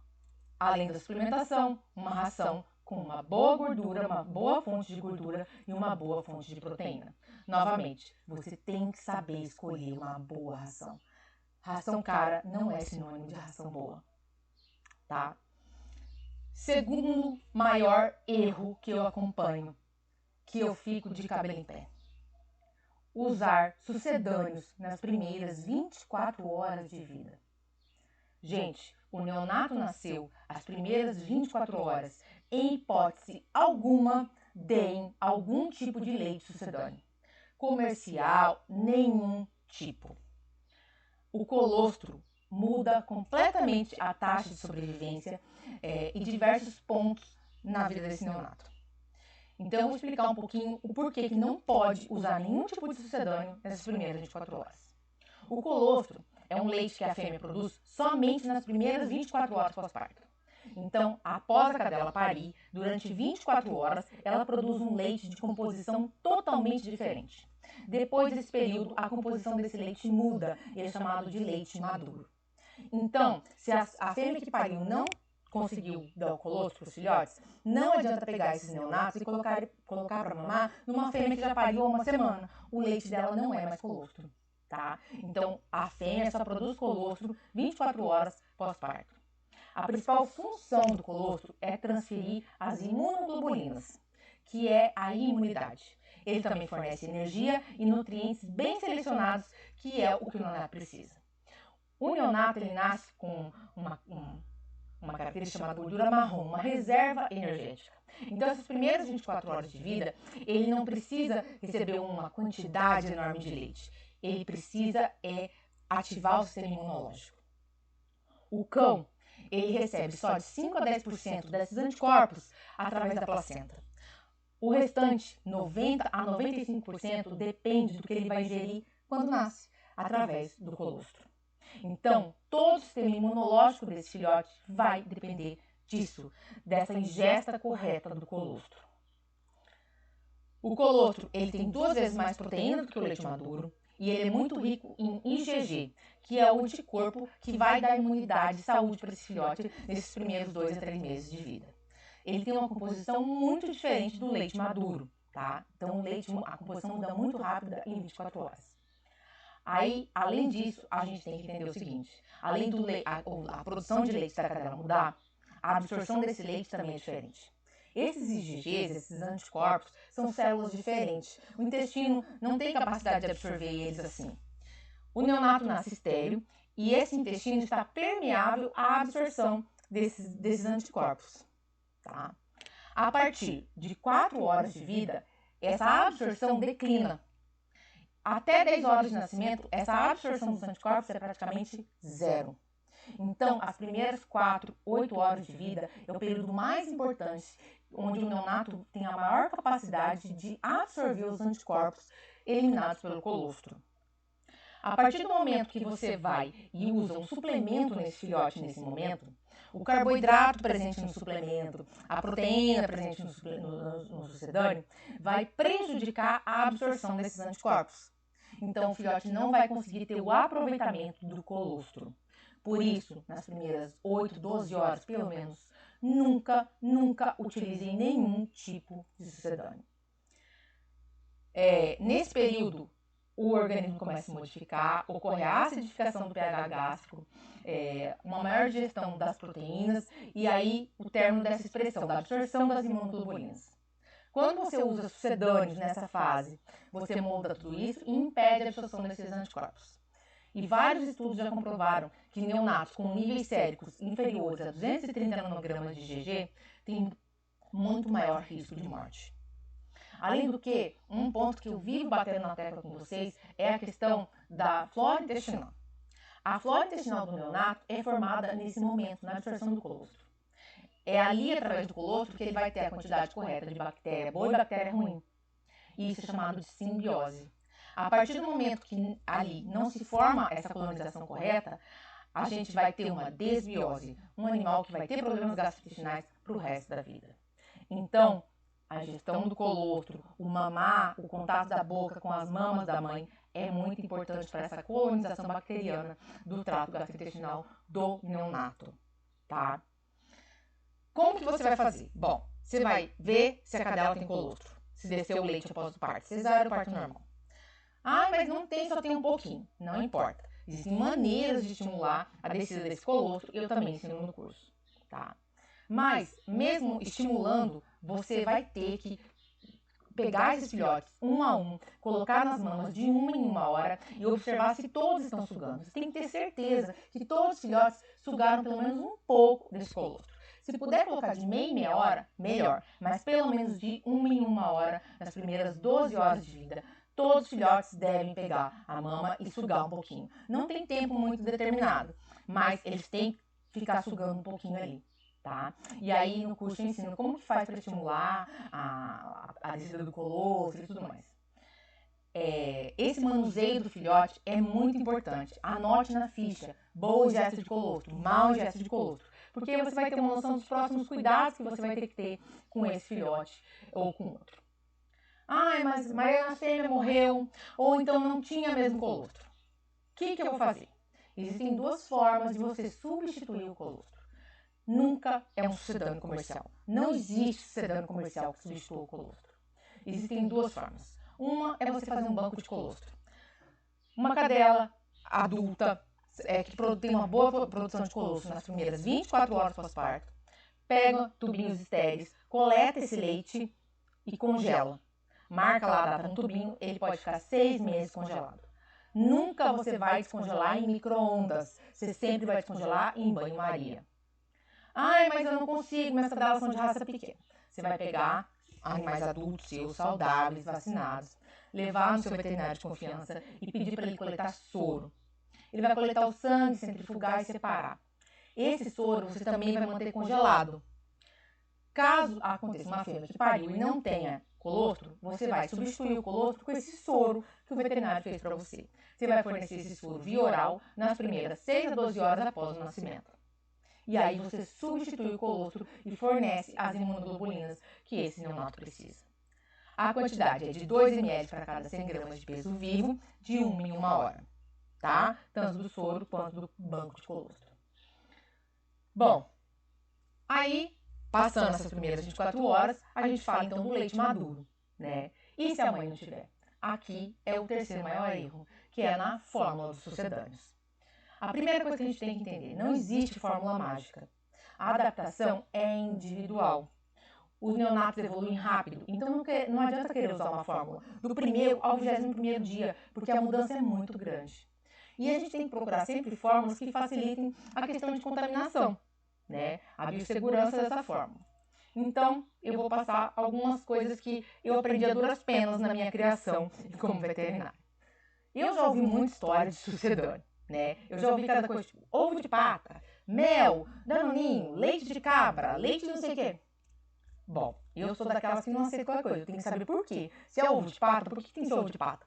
além da suplementação, uma ração com uma boa gordura, uma boa fonte de gordura e uma boa fonte de proteína. Novamente, você tem que saber escolher uma boa ração. Ração cara não é sinônimo de ração boa, tá? Segundo maior erro que eu acompanho, que eu fico de cabelo em pé. Usar sucedâneos nas primeiras 24 horas de vida. Gente, o neonato nasceu as primeiras 24 horas. Em hipótese alguma, deem algum tipo de leite sucedâneo. Comercial, nenhum tipo. O colostro muda completamente a taxa de sobrevivência e diversos pontos na vida desse neonato. Então, eu vou explicar um pouquinho o porquê que não pode usar nenhum tipo de sucedâneo nessas primeiras 24 horas. O colostro é um leite que a fêmea produz somente nas primeiras 24 horas pós-parto. Então, após a cadela parir, durante 24 horas, ela produz um leite de composição totalmente diferente. Depois desse período, a composição desse leite muda e é chamado de leite maduro. Então, se a fêmea que pariu não conseguiu dar o colostro para os filhotes, não adianta pegar esses neonatos e colocar para mamar numa fêmea que já pariu há uma semana. O leite dela não é mais colostro, tá? Então, a fêmea só produz colostro 24 horas pós-parto. A principal função do colostro é transferir as imunoglobulinas, que é a imunidade. Ele também fornece energia e nutrientes bem selecionados, que é o que o neonato precisa. O neonato ele nasce com uma característica chamada gordura marrom, uma reserva energética. Então, essas primeiras 24 horas de vida, ele não precisa receber uma quantidade enorme de leite. Ele precisa ativar o sistema imunológico. O cão, ele recebe só de 5 a 10% desses anticorpos através da placenta. O restante, 90 a 95%, depende do que ele vai ingerir quando nasce, através do colostro. Então, todo o sistema imunológico desse filhote vai depender disso, dessa ingesta correta do colostro. O colostro, ele tem 2 vezes mais proteína do que o leite maduro e ele é muito rico em IgG, que é o anticorpo que vai dar imunidade e saúde para esse filhote nesses primeiros 2 a 3 meses de vida. Ele tem uma composição muito diferente do leite maduro, tá? Então, a composição muda muito rápida em 24 horas. Aí, além disso, a gente tem que entender o seguinte: além do a produção de leite da cadela mudar, a absorção desse leite também é diferente. Esses IgGs, esses anticorpos, são células diferentes. O intestino não tem capacidade de absorver eles assim. O neonato nasce estéril e esse intestino está permeável à absorção desses anticorpos. Tá? A partir de 4 horas de vida, essa absorção declina. Até 10 horas de nascimento, essa absorção dos anticorpos é praticamente zero. Então, as primeiras 4, 8 horas de vida é o período mais importante, onde o neonato tem a maior capacidade de absorver os anticorpos eliminados pelo colostro. A partir do momento que você vai e usa um suplemento nesse filhote nesse momento, o carboidrato presente no suplemento, a proteína presente no sucedâneo, vai prejudicar a absorção desses anticorpos. Então, o filhote não vai conseguir ter o aproveitamento do colostro. Por isso, nas primeiras 8, 12 horas, pelo menos, nunca utilizem nenhum tipo de sucedâneo. Nesse período, o organismo começa a se modificar, ocorre a acidificação do pH gástrico, uma maior digestão das proteínas e aí o término dessa expressão, da absorção das imunoglobulinas. Quando você usa sucedâneos nessa fase, você molda tudo isso e impede a absorção desses anticorpos. E vários estudos já comprovaram que neonatos com níveis séricos inferiores a 230 nanogramas de IgG têm muito maior risco de morte. Além do que, um ponto que eu vivo batendo na tecla com vocês é a questão da flora intestinal. A flora intestinal do neonato é formada nesse momento, na absorção do colostro. É ali, através do colostro, que ele vai ter a quantidade correta de bactéria boa e bactéria ruim. Isso é chamado de simbiose. A partir do momento que ali não se forma essa colonização correta, a gente vai ter uma desbiose, um animal que vai ter problemas gastrointestinais para o resto da vida. Então, a gestão do colostro, o mamar, o contato da boca com as mamas da mãe é muito importante para essa colonização bacteriana do trato gastrointestinal do neonato, tá? Como que você vai fazer? Bom, você vai ver se a cadela tem colostro, se desceu o leite após o parto, cesárea ou parto normal. Ah, mas não tem, só tem um pouquinho. Não importa. Existem maneiras de estimular a descida desse colostro, eu também ensino no curso, tá? Mas, mesmo estimulando, você vai ter que pegar esses filhotes um a um, colocar nas mamas de uma em uma hora e observar se todos estão sugando. Você tem que ter certeza que todos os filhotes sugaram pelo menos um pouco desse colostro. Se puder colocar de meia em meia hora, melhor, mas pelo menos de uma em uma hora, nas primeiras 12 horas de vida, todos os filhotes devem pegar a mama e sugar um pouquinho. Não tem tempo muito determinado, mas eles têm que ficar sugando um pouquinho ali, tá? E aí no curso eu ensino como que faz para estimular a descida do colostro e tudo mais. Esse manuseio do filhote é muito importante. Anote na ficha, boa ingesta de colostro, mal ingesta de colostro. Porque aí você vai ter uma noção dos próximos cuidados que você vai ter que ter com esse filhote ou com outro. Ai, mas a fêmea morreu, ou então não tinha mesmo colostro. O que eu vou fazer? Existem duas formas de você substituir o colostro. Nunca é um sucedâneo comercial. Não existe sucedâneo comercial que substitua o colostro. Existem duas formas. Uma é você fazer um banco de colostro. Uma cadela adulta que tem uma boa produção de colostro nas primeiras 24 horas pós-parto, pega tubinhos estéreis, coleta esse leite e congela. Marca lá a data no tubinho, ele pode ficar 6 meses congelado. Nunca você vai descongelar em micro-ondas, você sempre vai descongelar em banho-maria. Ai, mas eu não consigo, minhas cadelas são de raça pequena. Você vai pegar animais adultos seus, saudáveis, vacinados, levar no seu veterinário de confiança e pedir para ele coletar soro. Ele vai coletar o sangue, centrifugar e separar. Esse soro você também vai manter congelado. Caso aconteça uma fêmea que pariu e não tenha colostro, você vai substituir o colostro com esse soro que o veterinário fez para você. Você vai fornecer esse soro via oral nas primeiras 6 a 12 horas após o nascimento. E aí você substitui o colostro e fornece as imunoglobulinas que esse neonato precisa. A quantidade é de 2 ml para cada 100 gramas de peso vivo, de 1 em 1 hora, tá? Tanto do soro quanto do banco de colostro. Bom, aí, passando essas primeiras 24 horas, a gente fala então do leite maduro, né? E se a mãe não tiver? Aqui é o terceiro maior erro, que é na fórmula dos sucedâneos. A primeira coisa que a gente tem que entender, não existe fórmula mágica. A adaptação é individual. Os neonatos evoluem rápido, então não adianta querer usar uma fórmula do primeiro ao 21º dia, porque a mudança é muito grande. E a gente tem que procurar sempre fórmulas que facilitem a questão de contaminação, né? A biossegurança dessa fórmula. Então, eu vou passar algumas coisas que eu aprendi a duras penas na minha criação como veterinária. Eu já ouvi muita história de sucedâneo, né? Eu já ouvi cada coisa, tipo, ovo de pata, mel, danoninho, leite de cabra, leite de não sei o quê. Bom, eu sou daquelas que não aceito qualquer coisa, eu tenho que saber por quê. Se é ovo de pata, por que tem esse ovo de pata?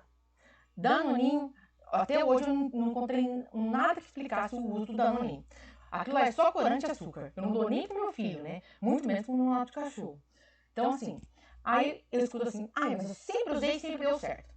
Danoninho, até hoje eu não encontrei nada que explicasse o uso do danoninho. Aquilo é só corante e açúcar. Eu não dou nem pro meu filho, né? Muito menos pro meu neonato de cachorro. Então, assim, aí eu escuto assim, mas eu sempre usei e sempre deu certo.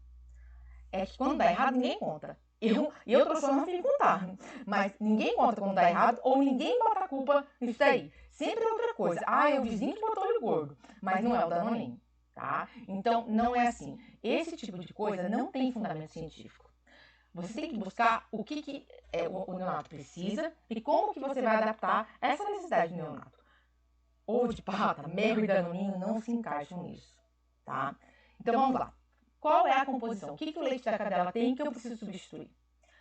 É que quando dá errado, ninguém conta. Eu trouxe meu filho contar, mas ninguém conta quando dá errado ou ninguém bota a culpa nisso daí. Sempre é outra coisa. É o vizinho que botou ele gordo, mas não é o danoninho, tá? Então, não é assim. Esse tipo de coisa não tem fundamento científico. Você tem que buscar o que o neonato precisa e como que você vai adaptar essa necessidade do neonato. Ovo de pata, mel e danoninho não se encaixam nisso, tá? Então, vamos lá. Qual é a composição? O que o leite da cadela tem que eu preciso substituir?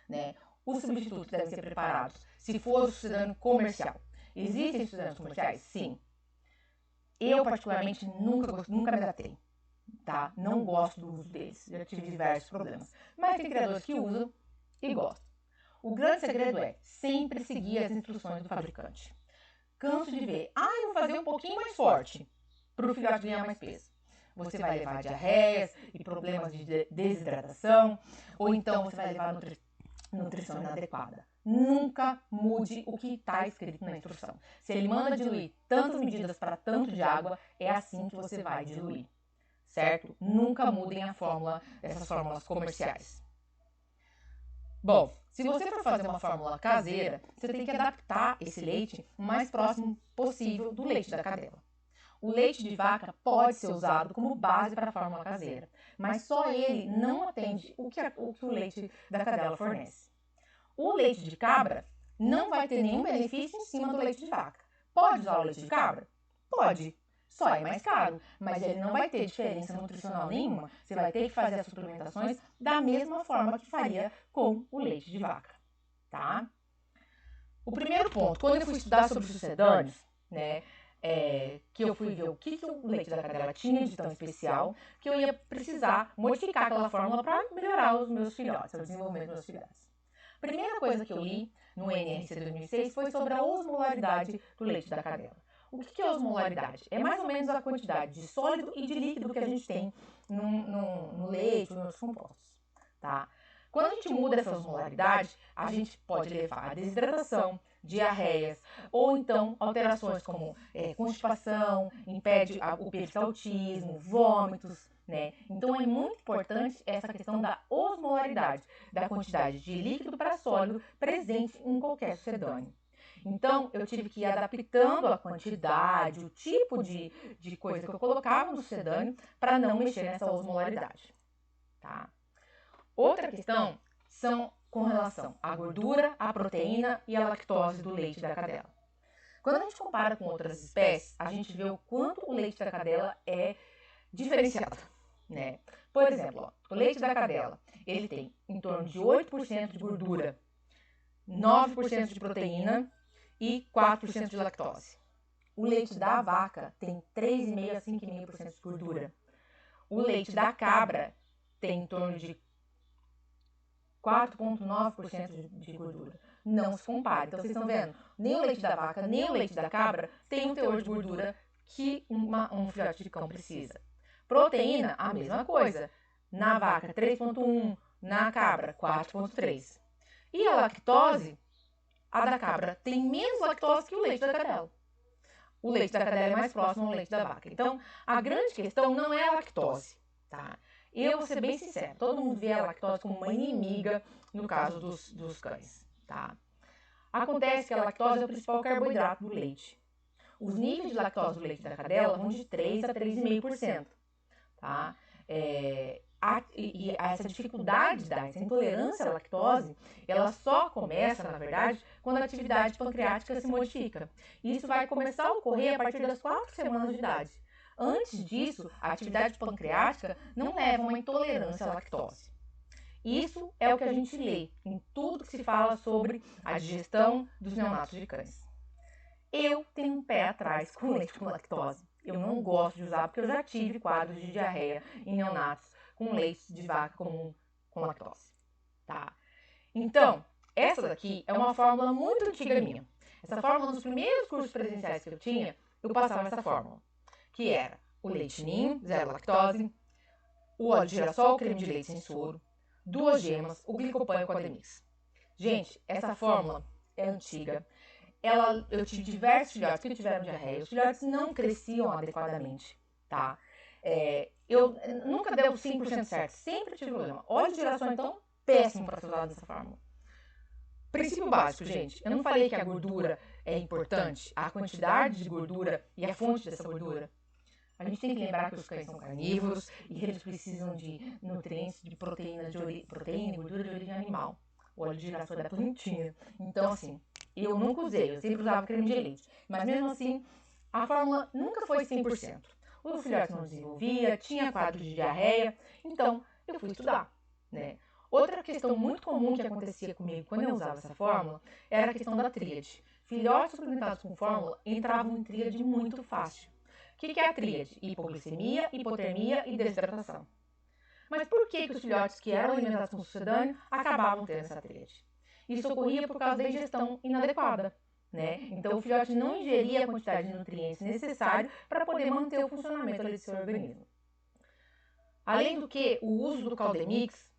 Né? Os substitutos devem ser preparados se for o sucedâneo comercial. Existem sucedâneos comerciais? Sim. Eu, particularmente, nunca me adaptei. Tá? Não gosto do uso deles. Já tive diversos problemas. Mas tem criadores que usam e gostam. O grande segredo é sempre seguir as instruções do fabricante. Canso de ver, eu vou fazer um pouquinho mais forte para o filhote ganhar mais peso. Você vai levar diarreias e problemas de desidratação, ou então você vai levar nutrição inadequada. Nunca mude o que está escrito na instrução. Se ele manda diluir tantas medidas para tanto de água, é assim que você vai diluir, certo? Nunca mudem a fórmula dessas fórmulas comerciais. Bom, se você for fazer uma fórmula caseira, você tem que adaptar esse leite o mais próximo possível do leite da cadela. O leite de vaca pode ser usado como base para a fórmula caseira, mas só ele não atende o que o leite da cadela fornece. O leite de cabra não vai ter nenhum benefício em cima do leite de vaca. Pode usar o leite de cabra? Pode. Só é mais caro, mas ele não vai ter diferença nutricional nenhuma. Você vai ter que fazer as suplementações da mesma forma que faria com o leite de vaca, tá? O primeiro ponto, quando eu fui estudar sobre sucedâneos, né, que eu fui ver o que o leite da cadela tinha de tão especial, que eu ia precisar modificar aquela fórmula para melhorar os meus filhotes, o desenvolvimento dos meus filhotes. Primeira coisa que eu li no NRC 2006 foi sobre a osmolaridade do leite da cadela. o que é osmolaridade? É mais ou menos a quantidade de sólido e de líquido que a gente tem no leite ou em outros compostos, tá? Quando a gente muda essa osmolaridade, a gente pode levar a desidratação, diarreias, ou então alterações como constipação, impede o peristaltismo, vômitos, né? Então é muito importante essa questão da osmolaridade, da quantidade de líquido para sólido presente em qualquer sucedâneo. Então, eu tive que ir adaptando a quantidade, o tipo de coisa que eu colocava no sucedâneo para não mexer nessa osmolaridade, tá? Outra questão são com relação à gordura, à proteína e à lactose do leite da cadela. Quando a gente compara com outras espécies, a gente vê o quanto o leite da cadela é diferenciado, né? Por exemplo, ó, o leite da cadela, ele tem em torno de 8% de gordura, 9% de proteína e 4% de lactose. O leite da vaca tem 3,5% a 5,5% de gordura. O leite da cabra tem em torno de 4,9% de gordura. Não se compara. Então, vocês estão vendo? Nem o leite da vaca, nem o leite da cabra tem um teor de gordura que um filhote de cão precisa. Proteína, a mesma coisa. Na vaca, 3,1%. Na cabra, 4,3%. E a lactose, a da cabra tem menos lactose que o leite da cadela. O leite da cadela é mais próximo ao leite da vaca. Então, a grande questão não é a lactose, tá? Eu vou ser bem sincera, todo mundo vê a lactose como uma inimiga no caso dos cães, tá? Acontece que a lactose é o principal carboidrato do leite. Os níveis de lactose do leite da cadela vão de 3 a 3,5%, tá? E essa dificuldade, essa intolerância à lactose, ela só começa, na verdade, quando a atividade pancreática se modifica. Isso vai começar a ocorrer a partir das 4 semanas de idade. Antes disso, a atividade pancreática não leva a uma intolerância à lactose. Isso é o que a gente lê em tudo que se fala sobre a digestão dos neonatos de cães. Eu tenho um pé atrás com leite com lactose. Eu não gosto de usar porque eu já tive quadros de diarreia em neonatos com leite de vaca comum com lactose, tá? Então, essa daqui é uma fórmula muito antiga minha. Essa fórmula, nos primeiros cursos presenciais que eu tinha, eu passava essa fórmula, que era o leite ninho, 0 lactose, o óleo de girassol, creme de leite sem soro, 2 gemas, o glicopan e o Codemix. Gente, essa fórmula é antiga. Eu tive diversos filhotes que tiveram diarreia. Os filhotes não cresciam adequadamente, tá? Eu nunca deu 100% certo. Sempre tive problema. Óleo de girassol, então, péssimo para ser usado dessa fórmula. Princípio básico, gente. Eu não falei que a gordura é importante, a quantidade de gordura e a fonte dessa gordura. A gente tem que lembrar que os cães são carnívoros e eles precisam de nutrientes, de proteína e gordura de origem animal. O óleo de girassol é da plantinha. Então, assim, eu nunca usei, eu sempre usava creme de leite. Mas mesmo assim, a fórmula nunca foi 100%. O filhote não desenvolvia, tinha quadro de diarreia, então eu fui estudar, né? Outra questão muito comum que acontecia comigo quando eu usava essa fórmula era a questão da tríade. Filhotes suplementados com fórmula entravam em tríade muito fácil. O que é a tríade? Hipoglicemia, hipotermia e desidratação. Mas por que os filhotes que eram alimentados com sucedâneo acabavam tendo essa tríade? Isso ocorria por causa da ingestão inadequada, né? Então o filhote não ingeria a quantidade de nutrientes necessária para poder manter o funcionamento ali do seu organismo. Além do que, o uso do Caldemix,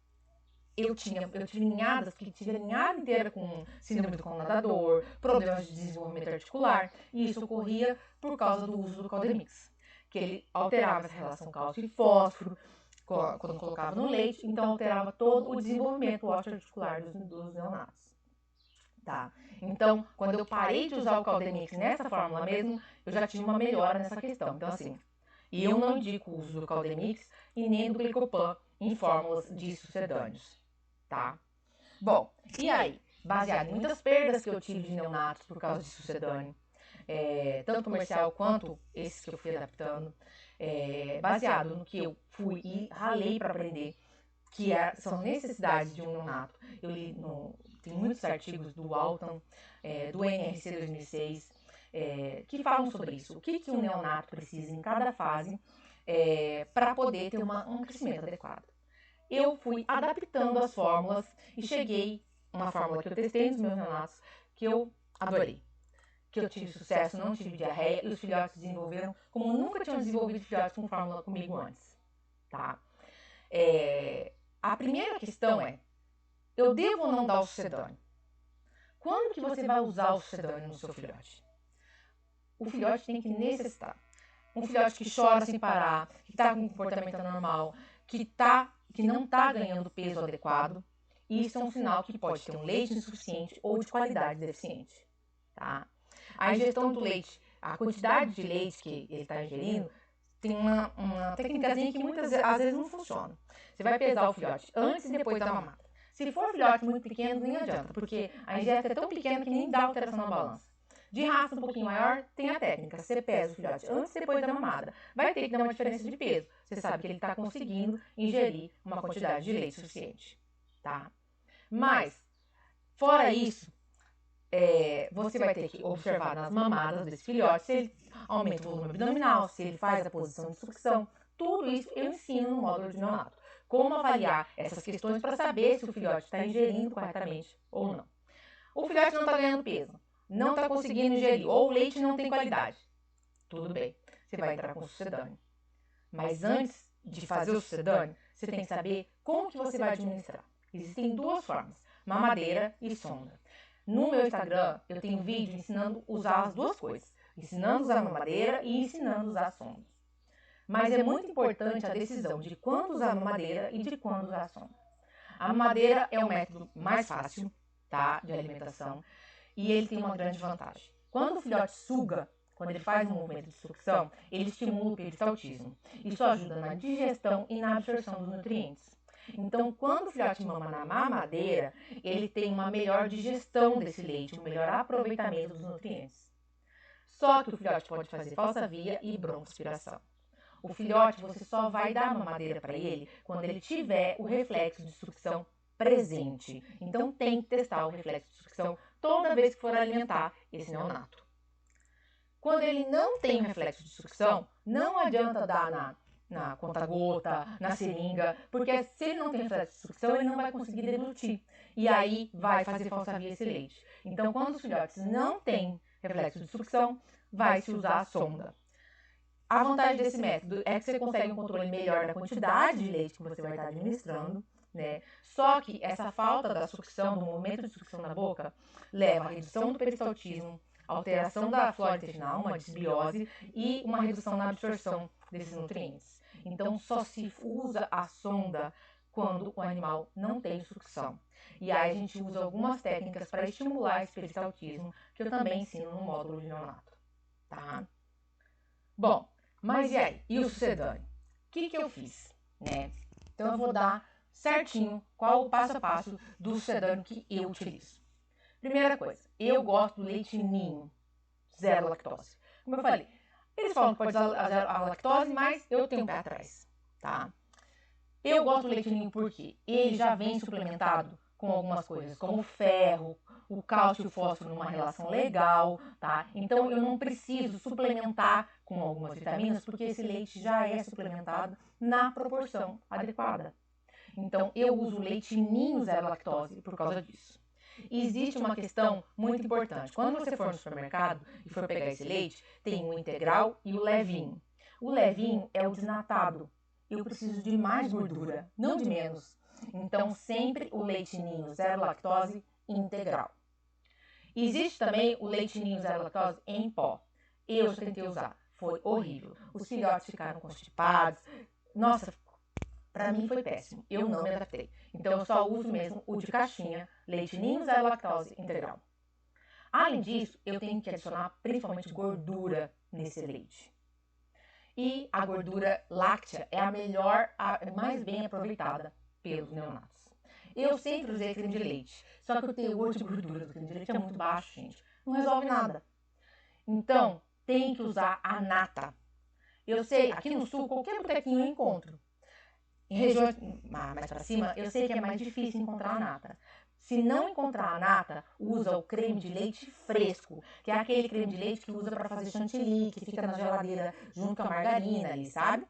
eu tive ninhadas que tive a ninhada inteira com síndrome do cão nadador, problemas de desenvolvimento articular, e isso ocorria por causa do uso do Caldemix, que ele alterava essa relação cálcio e fósforo quando colocava no leite, então alterava todo o desenvolvimento osteoarticular dos neonatos. Tá? Então, quando eu parei de usar o Caldemix nessa fórmula mesmo, eu já tive uma melhora nessa questão. Então, assim, eu não indico o uso do Caldemix e nem do Glicopan em fórmulas de sucedâneos, tá? Bom, e aí? Baseado em muitas perdas que eu tive de neonatos por causa de sucedâneo, tanto comercial quanto esses que eu fui adaptando, baseado no que eu fui e ralei para aprender, que são necessidades de um neonato. Eu li tem muitos artigos do Walton, do NRC 2006, que falam sobre isso. O que um neonato precisa em cada fase para poder ter um crescimento adequado. Eu fui adaptando as fórmulas e cheguei a uma fórmula que eu testei nos meus neonatos que eu adorei. que eu tive sucesso, não tive diarreia, e os filhotes desenvolveram como nunca tinham desenvolvido filhotes com fórmula comigo antes, tá? A primeira questão é, eu devo ou não dar o sucedâneo? Quando que você vai usar o sucedâneo no seu filhote? O filhote tem que necessitar. Um filhote que chora sem parar, que está com um comportamento anormal, que não está ganhando peso adequado, isso é um sinal que pode ter um leite insuficiente ou de qualidade deficiente, tá? A ingestão do leite, a quantidade de leite que ele está ingerindo, tem uma técnicazinha que muitas às vezes não funciona. Você vai pesar o filhote antes e depois da mamada. Se for filhote muito pequeno, nem adianta, porque a ingesta é tão pequena que nem dá alteração na balança. De raça um pouquinho maior, tem a técnica. Você pesa o filhote antes e depois da mamada. Vai ter que dar uma diferença de peso. Você sabe que ele está conseguindo ingerir uma quantidade de leite suficiente, tá? Mas, fora isso, você vai ter que observar nas mamadas desse filhote se ele aumenta o volume abdominal, se ele faz a posição de sucção. Tudo isso eu ensino no módulo de neonato. Como avaliar essas questões para saber se o filhote está ingerindo corretamente ou não. O filhote não está ganhando peso, não está conseguindo ingerir, ou o leite não tem qualidade. Tudo bem, você vai entrar com o sucedâneo. Mas antes de fazer o sucedâneo, você tem que saber como que você vai administrar. Existem duas formas, mamadeira e sonda. No meu Instagram, eu tenho vídeo ensinando a usar as duas coisas. Ensinando a usar a mamadeira e ensinando a usar a sonda. Mas é muito importante a decisão de quando usar a mamadeira e de quando usar a sonda. A mamadeira é o método mais fácil, tá, de alimentação, e ele tem uma grande vantagem. Quando o filhote suga, quando ele faz um movimento de sucção, ele estimula o peristaltismo. Isso ajuda na digestão e na absorção dos nutrientes. Então, quando o filhote mama na mamadeira, ele tem uma melhor digestão desse leite, um melhor aproveitamento dos nutrientes. Só que o filhote pode fazer falsa via e broncoaspiração. O filhote, você só vai dar mamadeira para ele quando ele tiver o reflexo de sucção presente. Então, tem que testar o reflexo de sucção toda vez que for alimentar esse neonato. Quando ele não tem o reflexo de sucção, não adianta dar na conta-gota, na seringa, porque se ele não tem reflexo de sucção, ele não vai conseguir deglutir. E aí vai fazer falsa via esse leite. Então, quando os filhotes não têm reflexo de sucção, vai se usar a sonda. A vantagem desse método é que você consegue um controle melhor da quantidade de leite que você vai estar administrando, né? Só que essa falta da sucção, do movimento de sucção na boca, leva à redução do peristaltismo, alteração da flora intestinal, uma desbiose e uma redução na absorção desses nutrientes. Então, só se usa a sonda quando o animal não tem sucção. E aí a gente usa algumas técnicas para estimular esse peristaltismo, que eu também ensino no módulo de neonato, tá? Bom, mas e aí? E o sucedâneo? O que eu fiz, né? Então eu vou dar certinho qual o passo a passo do sucedâneo que eu utilizo. Primeira coisa, eu gosto do leite ninho, zero lactose. Como eu falei, eles falam que pode usar a lactose, mas eu tenho um pé atrás, tá? Eu gosto do leite ninho porque ele já vem suplementado com algumas coisas, como o ferro, o cálcio e o fósforo numa relação legal, tá? Então eu não preciso suplementar com algumas vitaminas, porque esse leite já é suplementado na proporção adequada. Então eu uso o leite ninho zero lactose por causa disso. E existe uma questão muito importante. Quando você for no supermercado e for pegar esse leite, tem o integral e o levinho. O levinho é o desnatado. Eu preciso de mais gordura, não de menos. Então, sempre o leite ninho zero lactose integral. Existe também o leite ninho zero lactose em pó. Eu já tentei usar, foi horrível. Os filhotes ficaram constipados. Nossa, pra mim foi péssimo. Eu não me adaptei. Então, eu só uso mesmo o de caixinha, leite ninho zero lactose integral. Além disso, eu tenho que adicionar principalmente gordura nesse leite. E a gordura láctea é a melhor, a mais bem aproveitada pelos neonatos. Eu sempre usei creme de leite, só que o teor de gordura do creme de leite é muito baixo, gente. Não resolve nada. Então, tem que usar a nata. Eu sei, aqui no sul, qualquer botequinho eu encontro. Em regiões mais para cima, eu sei que é mais difícil encontrar a nata. Se não encontrar a nata, usa o creme de leite fresco, que é aquele creme de leite que usa para fazer chantilly, que fica na geladeira junto com a margarina ali, sabe?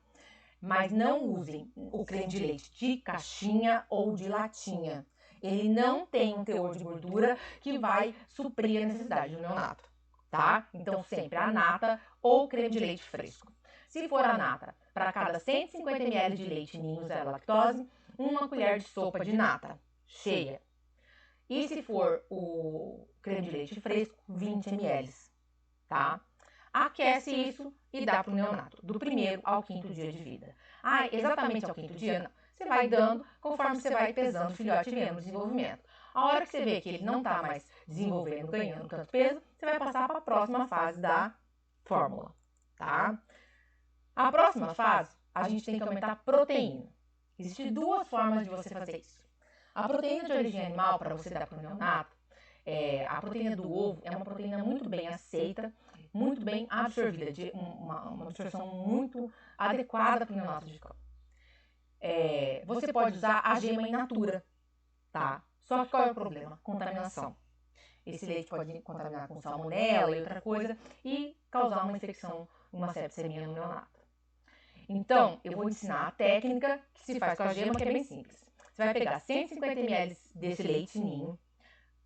Mas não usem o creme de leite de caixinha ou de latinha. Ele não tem um teor de gordura que vai suprir a necessidade do neonato, tá? Então, sempre a nata ou creme de leite fresco. Se for a nata, para cada 150 ml de leite ninho zero lactose, 1 colher de sopa de nata, cheia. E se for o creme de leite fresco, 20 ml, tá? Aquece isso e dá para o neonato, do 1º ao 5º dia de vida. Ah, exatamente ao 5º dia? Não. Você vai dando conforme você vai pesando o filhote e vendo o desenvolvimento. A hora que você vê que ele não está mais desenvolvendo, ganhando tanto peso, você vai passar para a próxima fase da fórmula, tá? A próxima fase, a gente tem que aumentar a proteína. Existem 2 formas de você fazer isso. A proteína de origem animal, para você dar para o neonato, a proteína do ovo é uma proteína muito bem aceita, muito bem absorvida, de uma absorção muito adequada para o neonato de cão. Você pode usar a gema in natura, tá? Só que qual é o problema? Contaminação. Esse leite pode contaminar com salmonela e outra coisa e causar uma infecção, uma septicemia no neonato. Então, eu vou ensinar a técnica que se faz com a gema, que é bem simples. Você vai pegar 150 ml desse leite ninho,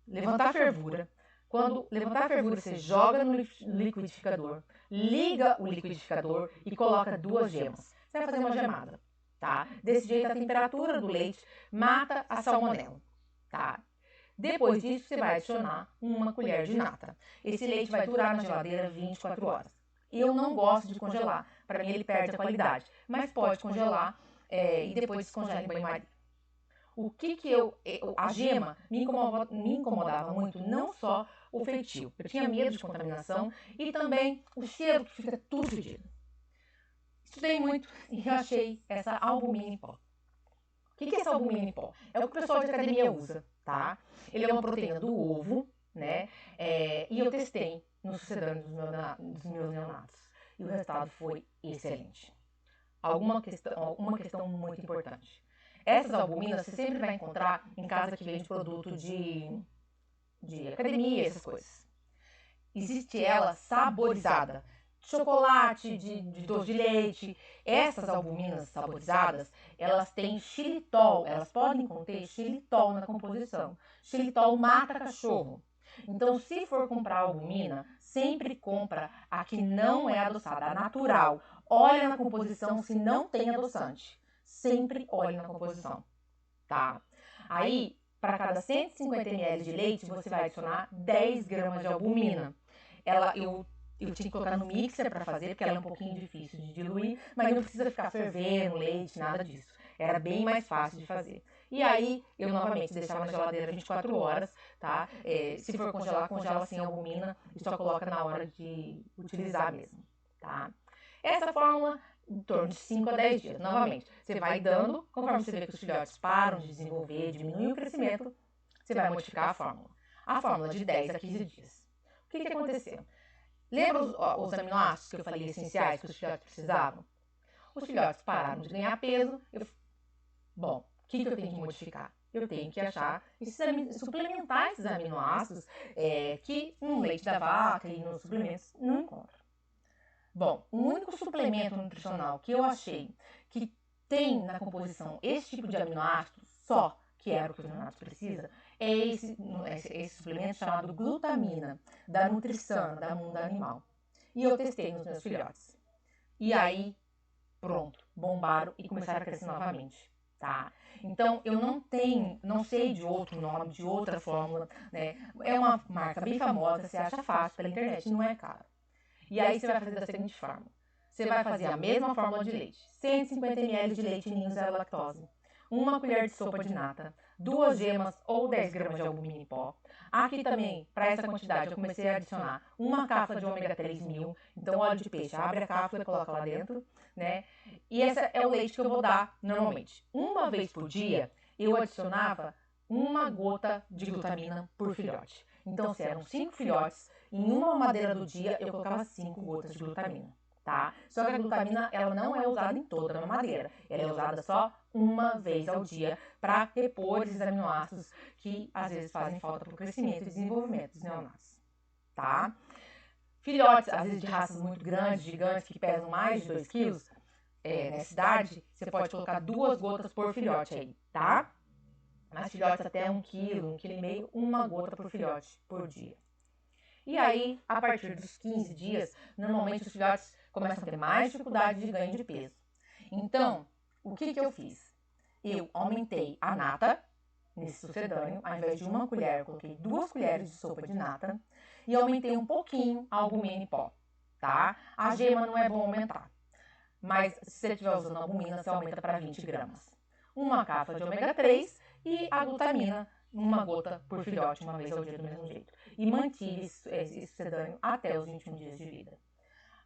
levantar a fervura. Quando levantar a fervura, você joga no liquidificador, liga o liquidificador e coloca 2 gemas. Você vai fazer uma gemada, tá? Desse jeito, a temperatura do leite mata a salmonela, tá? Depois disso, você vai adicionar 1 colher de nata. Esse leite vai durar na geladeira 24 horas. Eu não gosto de congelar, para mim ele perde a qualidade, mas pode congelar e depois descongela em banho-maria. O que a gema me incomodava muito, não só o feitio, eu tinha medo de contaminação e também o cheiro que fica tudo fedido. Estudei muito e achei essa albumina em pó. O que é essa albumina em pó? É o que o pessoal de academia usa, tá? Ele é uma proteína do ovo, né? E eu testei no sucedâneo dos meus neonatos. E o resultado foi excelente. Uma questão muito importante. Essas albuminas você sempre vai encontrar em casa que vende produto de academia, essas coisas. Existe ela saborizada. Chocolate, de doce de leite. Essas albuminas saborizadas, elas têm xilitol. Elas podem conter xilitol na composição. Xilitol mata cachorro. Então, se for comprar albumina, sempre compra a que não é adoçada, a natural. Olha na composição se não tem adoçante. Sempre olhe na composição, tá? Aí, para cada 150 ml de leite, você vai adicionar 10 gramas de albumina. Eu tinha que colocar no mixer para fazer, porque ela é um pouquinho difícil de diluir, mas não precisa ficar fervendo leite, nada disso. Era bem mais fácil de fazer. E aí, eu novamente deixava na geladeira 24 horas, tá? Se for congelar, congela sem albumina e só coloca na hora de utilizar mesmo, tá? Essa fórmula, em torno de 5 a 10 dias. Novamente, você vai dando, conforme você vê que os filhotes param de desenvolver, diminui o crescimento, você vai modificar a fórmula. A fórmula de 10 a 15 dias. O que aconteceu? Lembra os aminoácidos que eu falei essenciais que os filhotes precisavam? Os filhotes pararam de ganhar peso. Bom, o que eu tenho que modificar? Eu tenho que achar, suplementar esses aminoácidos que no leite da vaca e nos suplementos não encontro. Bom, o único suplemento nutricional que eu achei que tem na composição esse tipo de aminoácidos, só que era o que os neonatos precisam, é esse suplemento chamado glutamina, da Nutrição, da Mundo Animal. E eu testei nos meus filhotes. E aí, pronto, bombaram e começaram a crescer novamente, tá? Então, eu não sei de outro nome, de outra fórmula, né? É uma marca bem famosa, você acha fácil pela internet, não é caro. E aí você vai fazer da seguinte forma. Você vai fazer a mesma fórmula de leite. 150 ml de leite ninho zero lactose. 1 colher de sopa de nata. 2 gemas ou 10 gramas de albumina em pó. Aqui também, para essa quantidade, eu comecei a adicionar 1 cápsula de ômega 3 mil. Então, óleo de peixe, abre a cápsula e coloca lá dentro, né? E esse é o leite que eu vou dar normalmente. Uma vez por dia, eu adicionava 1 gota de glutamina por filhote. Então, se eram 5 filhotes, em uma mamadeira do dia, eu colocava 5 gotas de glutamina, tá? Só que a glutamina, ela não é usada em toda a mamadeira. Ela é usada só uma vez ao dia para repor esses aminoácidos que, às vezes, fazem falta para o crescimento e desenvolvimento dos neonatos, tá? Filhotes, às vezes, de raças muito grandes, gigantes, que pesam mais de 2 quilos, nessa idade, você pode colocar 2 gotas por filhote aí, tá? Mas filhotes até 1 quilo, 1,5 quilo, 1 gota por filhote por dia. E aí, a partir dos 15 dias, normalmente os filhotes começam a ter mais dificuldade de ganho de peso. Então, o que eu fiz? Eu aumentei a nata nesse sucedâneo, ao invés de 1 colher, eu coloquei 2 colheres de sopa de nata e aumentei um pouquinho a albumina em pó, tá? A gema não é bom aumentar, mas se você estiver usando albumina, você aumenta para 20 gramas. Uma cápsula de ômega 3 e a glutamina, 1 gota por filhote, uma vez ao dia do mesmo jeito. E mantive esse sucedâneo até os 21 dias de vida.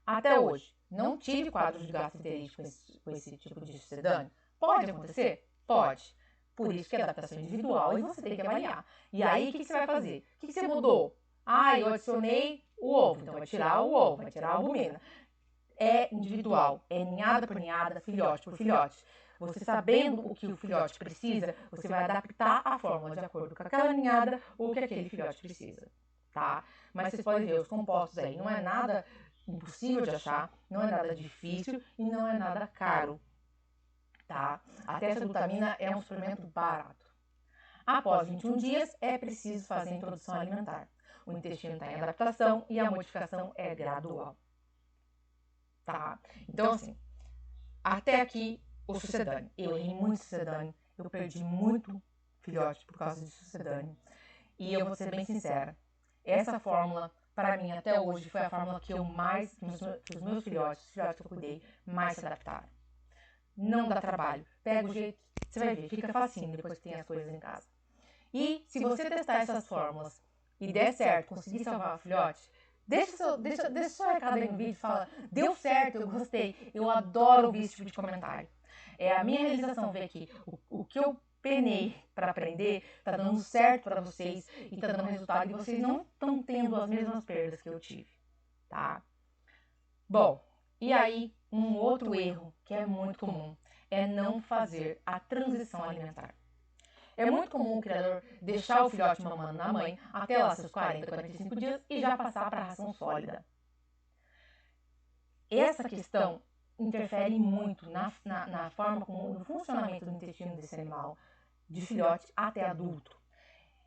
Até hoje, não tive quadros de gastroenterite com esse tipo de sucedâneo? Pode acontecer? Pode. Por isso que é adaptação individual e você tem que avaliar. E aí, o que você vai fazer? O que você mudou? Eu adicionei o ovo, então vai tirar o ovo, vai tirar a albumina. É individual, é ninhada por ninhada, filhote por filhote. Você sabendo o que o filhote precisa, você vai adaptar a fórmula de acordo com aquela ninhada ou o que aquele filhote precisa, tá? Mas vocês podem ver, os compostos aí não é nada impossível de achar, não é nada difícil e não é nada caro, tá? Até essa glutamina é um suplemento barato. Após 21 dias, é preciso fazer a introdução alimentar. O intestino está em adaptação e a modificação é gradual. Tá? Então, assim, até aqui o sucedâneo. Eu errei muito sucedâneo, eu perdi muito filhote por causa de sucedâneo. E eu vou ser bem sincera, essa fórmula, para mim, até hoje, foi a fórmula que eu mais, que os meus filhotes, os filhotes que eu cuidei, mais se adaptaram. Não dá trabalho. Pega o jeito, você vai ver, fica facinho depois que tem as coisas em casa. E se você testar essas fórmulas e der certo, conseguir salvar o filhote, deixa seu recado aí no vídeo, fala, deu certo, eu gostei, eu adoro ouvir esse tipo de comentário. É a minha realização ver que o que eu penei para aprender tá dando certo para vocês e tá dando resultado e vocês não estão tendo as mesmas perdas que eu tive, tá? Bom, e aí um outro erro que é muito comum é não fazer a transição alimentar. É muito comum o criador deixar o filhote mamando na mãe até lá seus 40, 45 dias e já passar para a ração sólida. Essa questão interfere muito na forma como, no funcionamento do intestino desse animal, de filhote até adulto.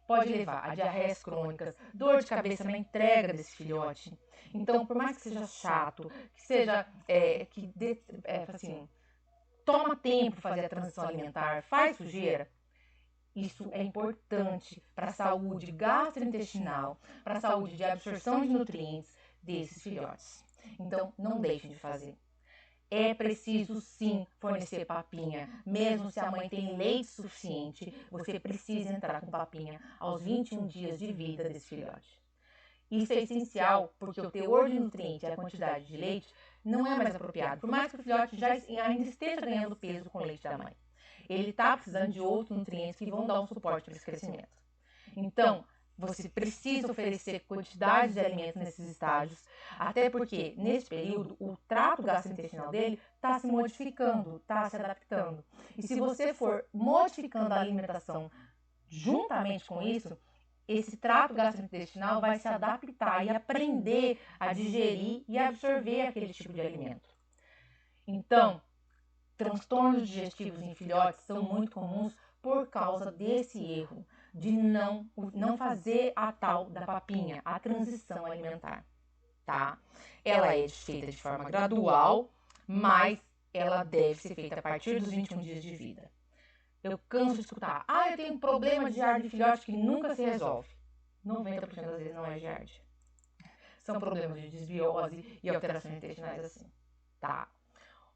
Pode levar a diarreias crônicas, dor de cabeça na entrega desse filhote. Então, por mais que seja chato, que seja, assim, toma tempo fazer a transição alimentar, faz sujeira, isso é importante para a saúde gastrointestinal, para a saúde de absorção de nutrientes desses filhotes. Então, não deixem de fazer. É preciso sim fornecer papinha, mesmo se a mãe tem leite suficiente, você precisa entrar com papinha aos 21 dias de vida desse filhote. Isso é essencial porque o teor de nutriente e a quantidade de leite não é mais apropriado, por mais que o filhote já ainda esteja ganhando peso com o leite da mãe. Ele está precisando de outros nutrientes que vão dar um suporte para esse crescimento. Então, você precisa oferecer quantidade de alimentos nesses estágios, até porque, nesse período, o trato gastrointestinal dele está se modificando, está se adaptando. E se você for modificando a alimentação juntamente com isso, esse trato gastrointestinal vai se adaptar e aprender a digerir e absorver aquele tipo de alimento. Então, transtornos digestivos em filhotes são muito comuns por causa desse erro de não fazer a tal da papinha, a transição alimentar, tá? Ela é feita de forma gradual, mas ela deve ser feita a partir dos 21 dias de vida. Eu canso de escutar, eu tenho um problema de giardia de filhote que nunca se resolve. 90% das vezes não é giardia. São problemas de desbiose e alterações intestinais assim, tá?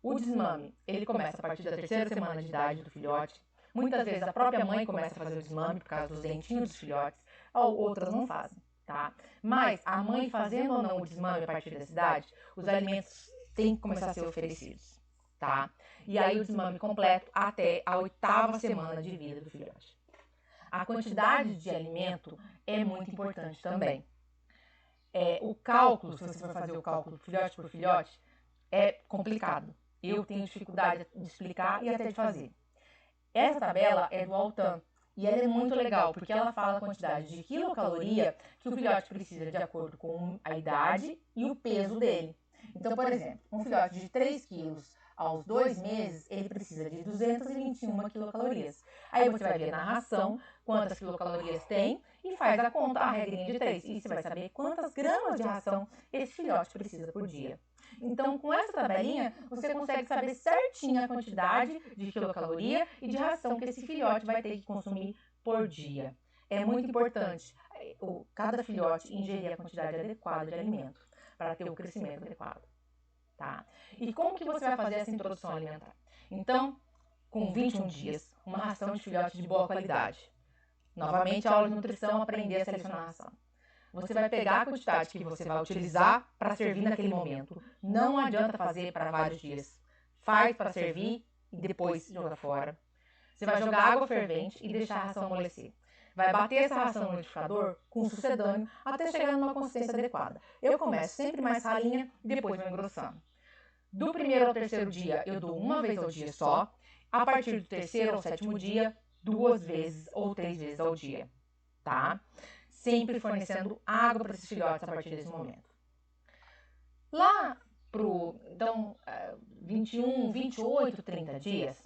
O desmame, ele começa a partir da 3ª semana de idade do filhote. Muitas vezes a própria mãe começa a fazer o desmame por causa dos dentinhos dos filhotes, ou outras não fazem, tá? Mas a mãe fazendo ou não o desmame a partir dessa idade, os alimentos têm que começar a ser oferecidos, tá? E aí o desmame completo até a 8ª semana de vida do filhote. A quantidade de alimento é muito importante também. O cálculo, se você for fazer o cálculo filhote por filhote, é complicado. Eu tenho dificuldade de explicar e até de fazer. Essa tabela é do Altan e ela é muito legal porque ela fala a quantidade de quilocaloria que o filhote precisa de acordo com a idade e o peso dele. Então, por exemplo, um filhote de 3 quilos aos 2 meses, ele precisa de 221 quilocalorias. Aí você vai ver na ração quantas quilocalorias tem e faz a conta, a regrinha de 3. E você vai saber quantas gramas de ração esse filhote precisa por dia. Então, com essa tabelinha, você consegue saber certinho a quantidade de quilocaloria e de ração que esse filhote vai ter que consumir por dia. É muito importante cada filhote ingerir a quantidade adequada de alimento para ter o crescimento adequado. Tá? E como que você vai fazer essa introdução alimentar? Então, com 21 dias, uma ração de filhote de boa qualidade. Novamente, a aula de nutrição, aprender a selecionar a ração. Você vai pegar a quantidade que você vai utilizar para servir naquele momento. Não adianta fazer para vários dias. Faz para servir e depois joga fora. Você vai jogar água fervente e deixar a ração amolecer. Vai bater essa ração no liquidificador com sucedâneo até chegar numa consistência adequada. Eu começo sempre mais ralinha e depois vou engrossando. Do primeiro ao terceiro dia, eu dou uma vez ao dia só. A partir do terceiro ao sétimo dia, 2 vezes ou 3 vezes ao dia, tá? Sempre fornecendo água para esses filhotes a partir desse momento. Lá pro, então, 21, 28, 30 dias,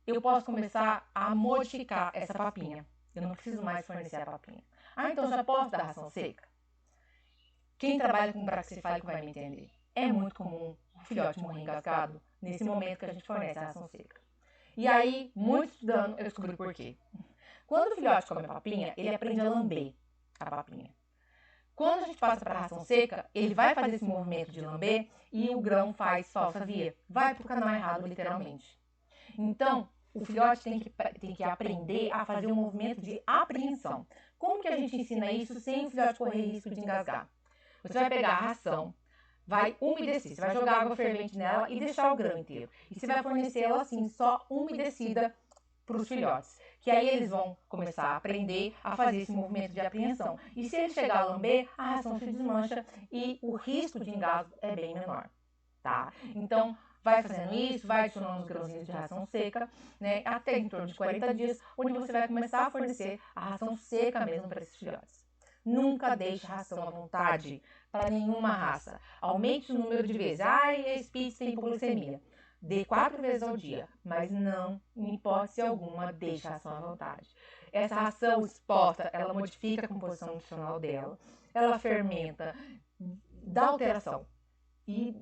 eu posso começar a modificar essa papinha. Eu não preciso mais fornecer a papinha. Então já posso dar ração seca? Quem trabalha com braxcefálico vai me entender. É muito comum o filhote morrer engasgado nesse momento que a gente fornece a ração seca. E aí, muito estudando, eu descobri por quê. Quando o filhote come a papinha, ele aprende a lamber a papinha. Quando a gente passa para a ração seca, ele vai fazer esse movimento de lamber e o grão faz falsa via. Vai para o canal errado, literalmente. Então, o filhote tem que aprender a fazer um movimento de apreensão. Como que a gente ensina isso sem o filhote correr risco de engasgar? Você vai pegar a ração, vai umedecer, você vai jogar água fervente nela e deixar o grão inteiro. E você vai fornecer ela assim, só umedecida para os filhotes. Que aí eles vão começar a aprender a fazer esse movimento de apreensão. E se ele chegar a lamber, a ração se desmancha e o risco de engasgo é bem menor, tá? Então, vai fazendo isso, vai adicionando os grãozinhos de ração seca, né, até em torno de 40 dias, onde você vai começar a fornecer a ração seca mesmo para esses filhotes. Nunca deixe ração à vontade para nenhuma raça. Aumente o número de vezes. Esse Spitz tem hipoglicemia. Dê 4 vezes ao dia, mas não, em hipótese alguma, deixe a ração à vontade. Essa ração exposta, ela modifica a composição nutricional dela, ela fermenta, dá alteração. E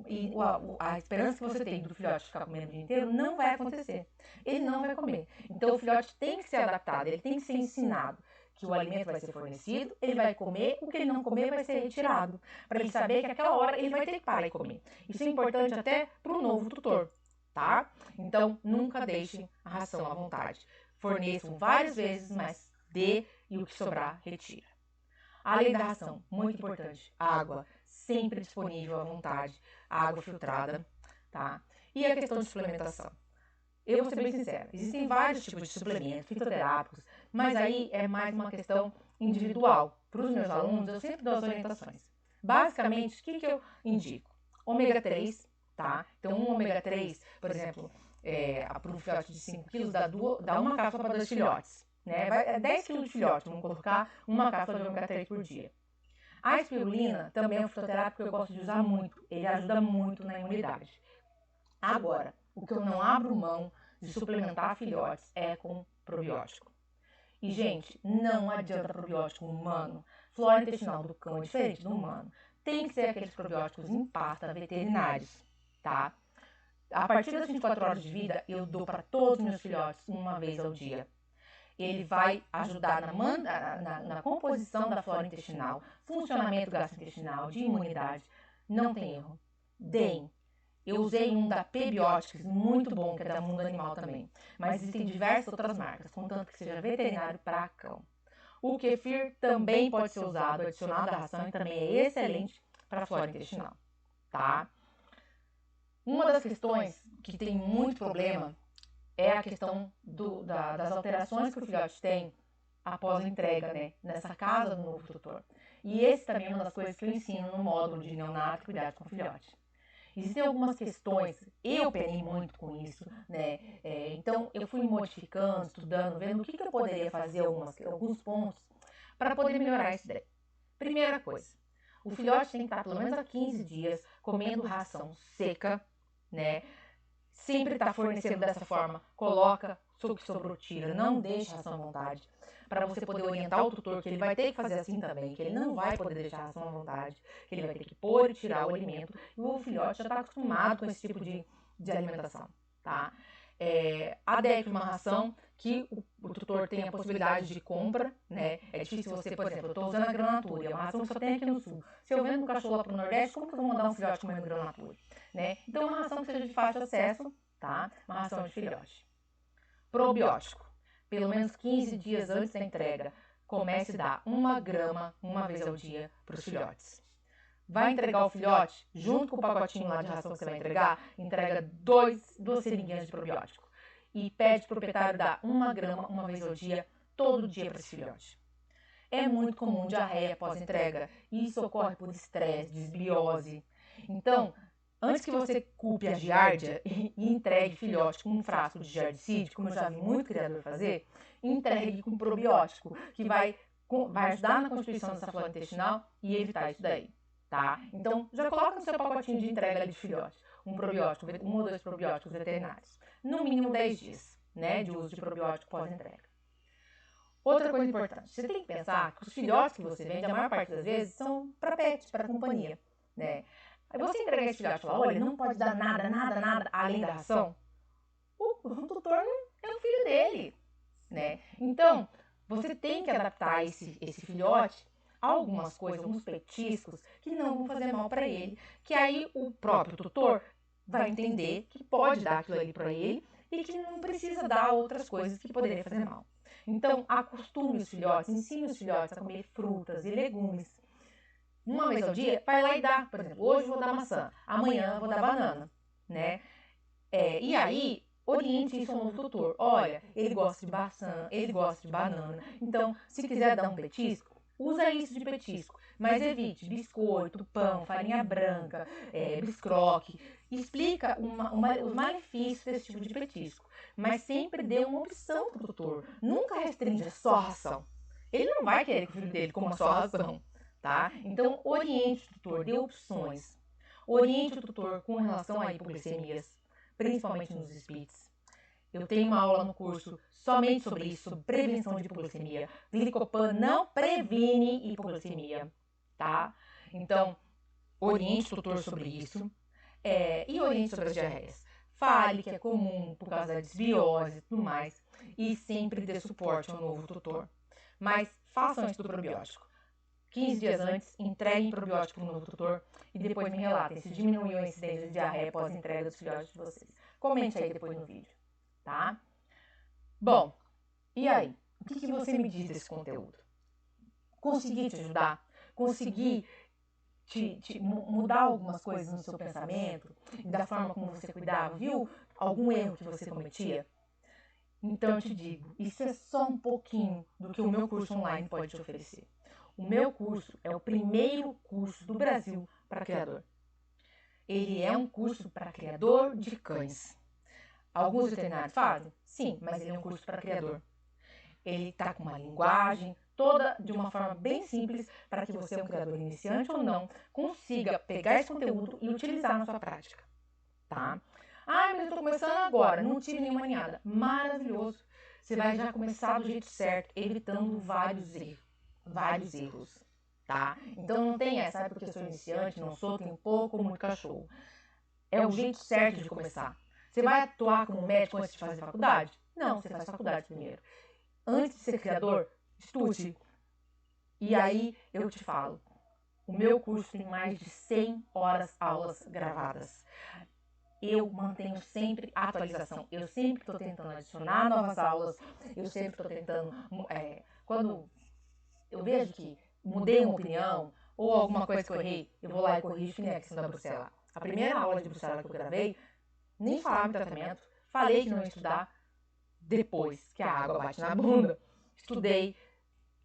a esperança que você tem do filhote ficar comendo o dia inteiro não vai acontecer. Ele não vai comer. Então o filhote tem que ser adaptado, ele tem que ser ensinado que o alimento vai ser fornecido, ele vai comer, o que ele não comer vai ser retirado, para ele saber que aquela hora ele vai ter que parar e comer. Isso é importante até para o novo tutor, tá? Então, nunca deixem a ração à vontade. Forneçam várias vezes, mas dê e o que sobrar, retira. Além da ração, muito importante, água, sempre disponível à vontade, água filtrada, tá? E a questão de suplementação. Eu vou ser bem sincera, existem vários tipos de suplementos fitoterápicos, mas aí é mais uma questão individual. Para os meus alunos, eu sempre dou as orientações. Basicamente, o que eu indico? Ômega 3, tá? Então, um ômega 3, por exemplo, para um filhote de 5 quilos, dá uma cápsula para 2 filhotes. Né? É 10 quilos de filhote, vamos colocar uma cápsula de ômega 3 por dia. A espirulina também é um fitoterápico que eu gosto de usar muito. Ele ajuda muito na imunidade. Agora, o que eu não abro mão de suplementar filhotes é com probiótico. E, gente, não adianta probiótico humano. Flora intestinal do cão é diferente do humano. Tem que ser aqueles probióticos em pasta veterinários, tá? A partir das 24 horas de vida, eu dou para todos os meus filhotes uma vez ao dia. Ele vai ajudar na composição da flora intestinal, funcionamento gastrointestinal, de imunidade. Não tem erro. Deem. Eu usei um da P-Biotics, muito bom, que é da Mundo Animal também. Mas existem diversas outras marcas, contanto que seja veterinário para cão. O kefir também pode ser usado, adicionado à ração, e também é excelente para a flora intestinal, tá? Uma das questões que tem muito problema é a questão das alterações que o filhote tem após a entrega, né? Nessa casa do novo tutor. E esse também é uma das coisas que eu ensino no módulo de neonato e cuidado com o filhote. Existem algumas questões, eu penei muito com isso, né? Então, eu fui modificando, estudando, vendo o que eu poderia fazer, alguns pontos, para poder melhorar isso daí. Primeira coisa, o filhote tem que estar pelo menos há 15 dias comendo ração seca, né? Sempre está fornecendo dessa forma, coloca o que sobrou, tira, não deixa a ração à vontade, para você poder orientar o tutor que ele vai ter que fazer assim também, que ele não vai poder deixar a ração à vontade, que ele vai ter que pôr e tirar o alimento, e o filhote já está acostumado com esse tipo de alimentação, tá? Adeque uma ração que o tutor tenha a possibilidade de compra, né? É difícil você, por exemplo, eu estou usando a granatura, é uma ração que só tem aqui no sul. Se eu vendo um cachorro lá para o Nordeste, como que eu vou mandar um filhote comendo granatura, né? Então, uma ração que seja de fácil acesso, tá? Uma ração de filhote. Probiótico. Pelo menos 15 dias antes da entrega, comece a dar 1 grama uma vez ao dia para os filhotes. Vai entregar o filhote, junto com o pacotinho lá de ração que você vai entregar, entrega 2 seringuinhas de probiótico. E pede para o proprietário dar 1 grama uma vez ao dia, todo dia para esse filhote. É muito comum diarreia pós-entrega, e isso ocorre por estresse, desbiose. Então, antes que você culpe a giardia e entregue filhote com um frasco de giardicídio, como eu já vi muito criador fazer, entregue com probiótico, que vai ajudar na constituição dessa flora intestinal e evitar isso daí. Tá? Então, já coloca no seu pacotinho de entrega ali de filhote um probiótico, 1 ou 2 probióticos veterinários. No mínimo 10 dias, né, de uso de probiótico pós-entrega. Outra coisa importante, você tem que pensar que os filhotes que você vende, a maior parte das vezes, são para pet, para companhia, né? Aí você entrega esse filhote e fala, olha, não pode dar nada, nada, nada, além da ração. O tutor é o filho dele, né? Então, você tem que adaptar esse filhote algumas coisas, alguns petiscos que não vão fazer mal para ele, que aí o próprio tutor vai entender que pode dar aquilo ali para ele e que não precisa dar outras coisas que poderiam fazer mal. Então, acostume os filhotes, ensine os filhotes a comer frutas e legumes. Uma vez ao dia, vai lá e dá. Por exemplo, hoje eu vou dar maçã, amanhã eu vou dar banana, né? E aí, oriente isso ao novo tutor. Olha, ele gosta de maçã, ele gosta de banana. Então, se quiser dar um petisco, usa isso de petisco, mas evite biscoito, pão, farinha branca, biscroque. Explica os malefícios desse tipo de petisco, mas sempre dê uma opção para o tutor. Nunca restrinja só a ração. Ele não vai querer que o filho dele coma só a ração, tá? Então, oriente o tutor, dê opções. Oriente o tutor com relação a hipoglicemias, principalmente nos SPITs. Eu tenho uma aula no curso somente sobre isso, sobre prevenção de hipoglicemia. Glicopan não previne hipoglicemia, tá? Então, oriente o tutor sobre isso e oriente sobre as diarreias. Fale que é comum por causa da desbiose e tudo mais e sempre dê suporte ao novo tutor. Mas façam isso do probiótico. 15 dias antes, entreguem probiótico para o novo tutor e depois me relatem se diminuiu a incidência de diarreia após a entrega dos filhotes de vocês. Comente aí depois no vídeo, tá? Bom, e aí? O que você me diz desse conteúdo? Consegui te ajudar? Consegui te mudar algumas coisas no seu pensamento, da forma como você cuidava? Viu algum erro que você cometia? Então eu te digo, isso é só um pouquinho do que o meu curso online pode te oferecer. O meu curso é o primeiro curso do Brasil para criador. Ele é um curso para criador de cães. Alguns veterinários fazem? Sim, mas ele é um curso para criador. Ele está com uma linguagem toda de uma forma bem simples para que você, um criador iniciante ou não, consiga pegar esse conteúdo e utilizar na sua prática, tá? Ah, mas eu estou começando agora, não tive nenhuma ninhada. Maravilhoso! Você vai já começar do jeito certo, evitando vários erros, tá? Então não tem essa, porque eu sou iniciante, não sou, tenho pouco ou muito cachorro. É o jeito certo de começar. Você vai atuar como médico antes de fazer faculdade? Não, você faz faculdade primeiro. Antes de ser criador, estude. E aí eu te falo, o meu curso tem mais de 100 horas aulas gravadas. Eu mantenho sempre a atualização. Eu sempre estou tentando adicionar novas aulas. Eu sempre estou tentando... quando eu vejo que mudei uma opinião ou alguma coisa que eu errei, eu vou lá e corrijo, que nem a questão da brucela. A primeira aula de brucela que eu gravei, nem falava em tratamento. Falei que não ia estudar depois que a água bate na bunda. Estudei,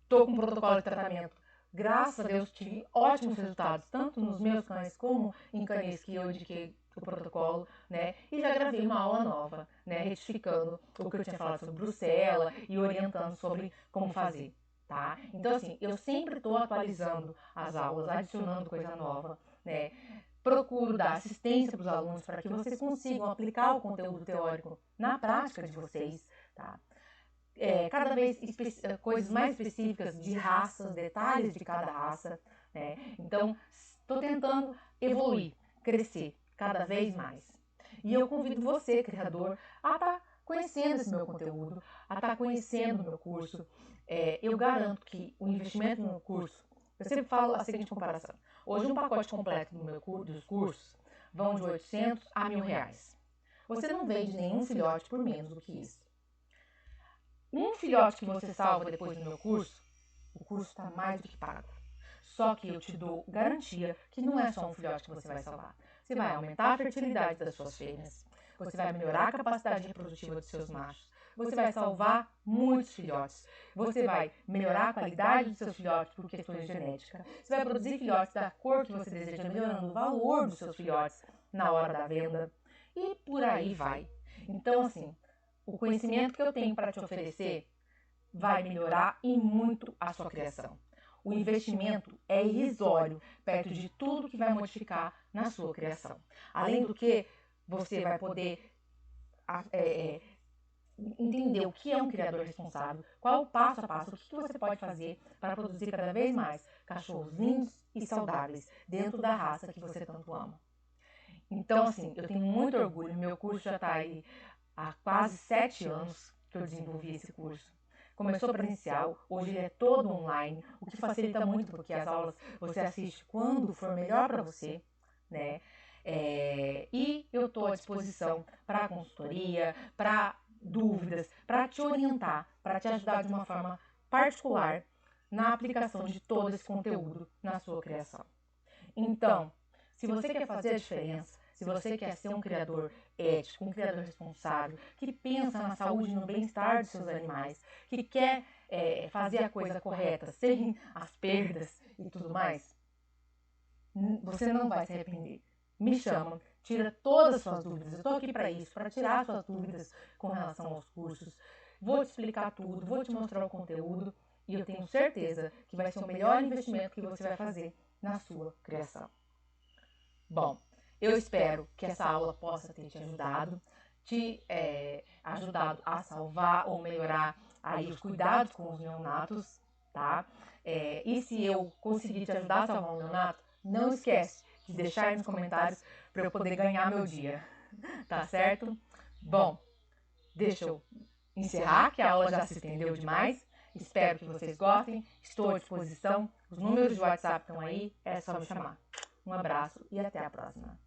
estou com protocolo de tratamento. Graças a Deus tive ótimos resultados, tanto nos meus cães como em cães que eu indiquei o protocolo, né? E já gravei uma aula nova, né? Retificando o que eu tinha falado sobre brucela e orientando sobre como fazer, tá? Então, assim, eu sempre estou atualizando as aulas, adicionando coisa nova, né? Procuro dar assistência para os alunos para que vocês consigam aplicar o conteúdo teórico na prática de vocês, tá? cada vez coisas mais específicas de raças, detalhes de cada raça, né? Então, estou tentando evoluir, crescer cada vez mais. E eu convido você, criador, a estar conhecendo esse meu conteúdo, a estar conhecendo o meu curso. Eu garanto que o investimento no curso, eu sempre falo a seguinte comparação. Hoje, um pacote completo dos cursos vão de 800 a R$1.000. Você não vende nenhum filhote por menos do que isso. Um filhote que você salva depois do meu curso, o curso está mais do que pago. Só que eu te dou garantia que não é só um filhote que você vai salvar. Você vai aumentar a fertilidade das suas fêmeas, você vai melhorar a capacidade reprodutiva dos seus machos, você vai salvar muitos filhotes, você vai melhorar a qualidade dos seus filhotes por questões genéticas, você vai produzir filhotes da cor que você deseja, melhorando o valor dos seus filhotes na hora da venda e por aí vai. Então, assim, o conhecimento que eu tenho para te oferecer vai melhorar e muito a sua criação. O investimento é irrisório perto de tudo que vai modificar na sua criação. Além do que, você vai poder entender o que é um criador responsável, qual é o passo a passo, o que você pode fazer para produzir cada vez mais cachorros lindos e saudáveis dentro da raça que você tanto ama. Então, assim, eu tenho muito orgulho, meu curso já está aí há quase 7 anos que eu desenvolvi esse curso. Começou presencial, hoje ele é todo online, o que facilita muito porque as aulas você assiste quando for melhor para você, né? E eu estou à disposição para consultoria, para dúvidas, para te orientar, para te ajudar de uma forma particular na aplicação de todo esse conteúdo na sua criação. Então, se você quer fazer a diferença, se você quer ser um criador ético, um criador responsável, que pensa na saúde e no bem-estar dos seus animais, que quer fazer a coisa correta, sem as perdas e tudo mais, você não vai se arrepender. Me chama, tira todas as suas dúvidas. Eu estou aqui para isso, para tirar suas dúvidas com relação aos cursos. Vou te explicar tudo, vou te mostrar o conteúdo e eu tenho certeza que vai ser o melhor investimento que você vai fazer na sua criação. Bom, eu espero que essa aula possa ter te ajudado, ajudado a salvar ou melhorar aí os cuidados com os neonatos, tá? E se eu conseguir te ajudar a salvar um neonato, não esquece de deixar aí nos comentários para eu poder ganhar meu dia, tá certo? Bom, deixa eu encerrar, que a aula já se estendeu demais. Espero que vocês gostem, estou à disposição, os números de WhatsApp estão aí, é só me chamar. Um abraço e até a próxima.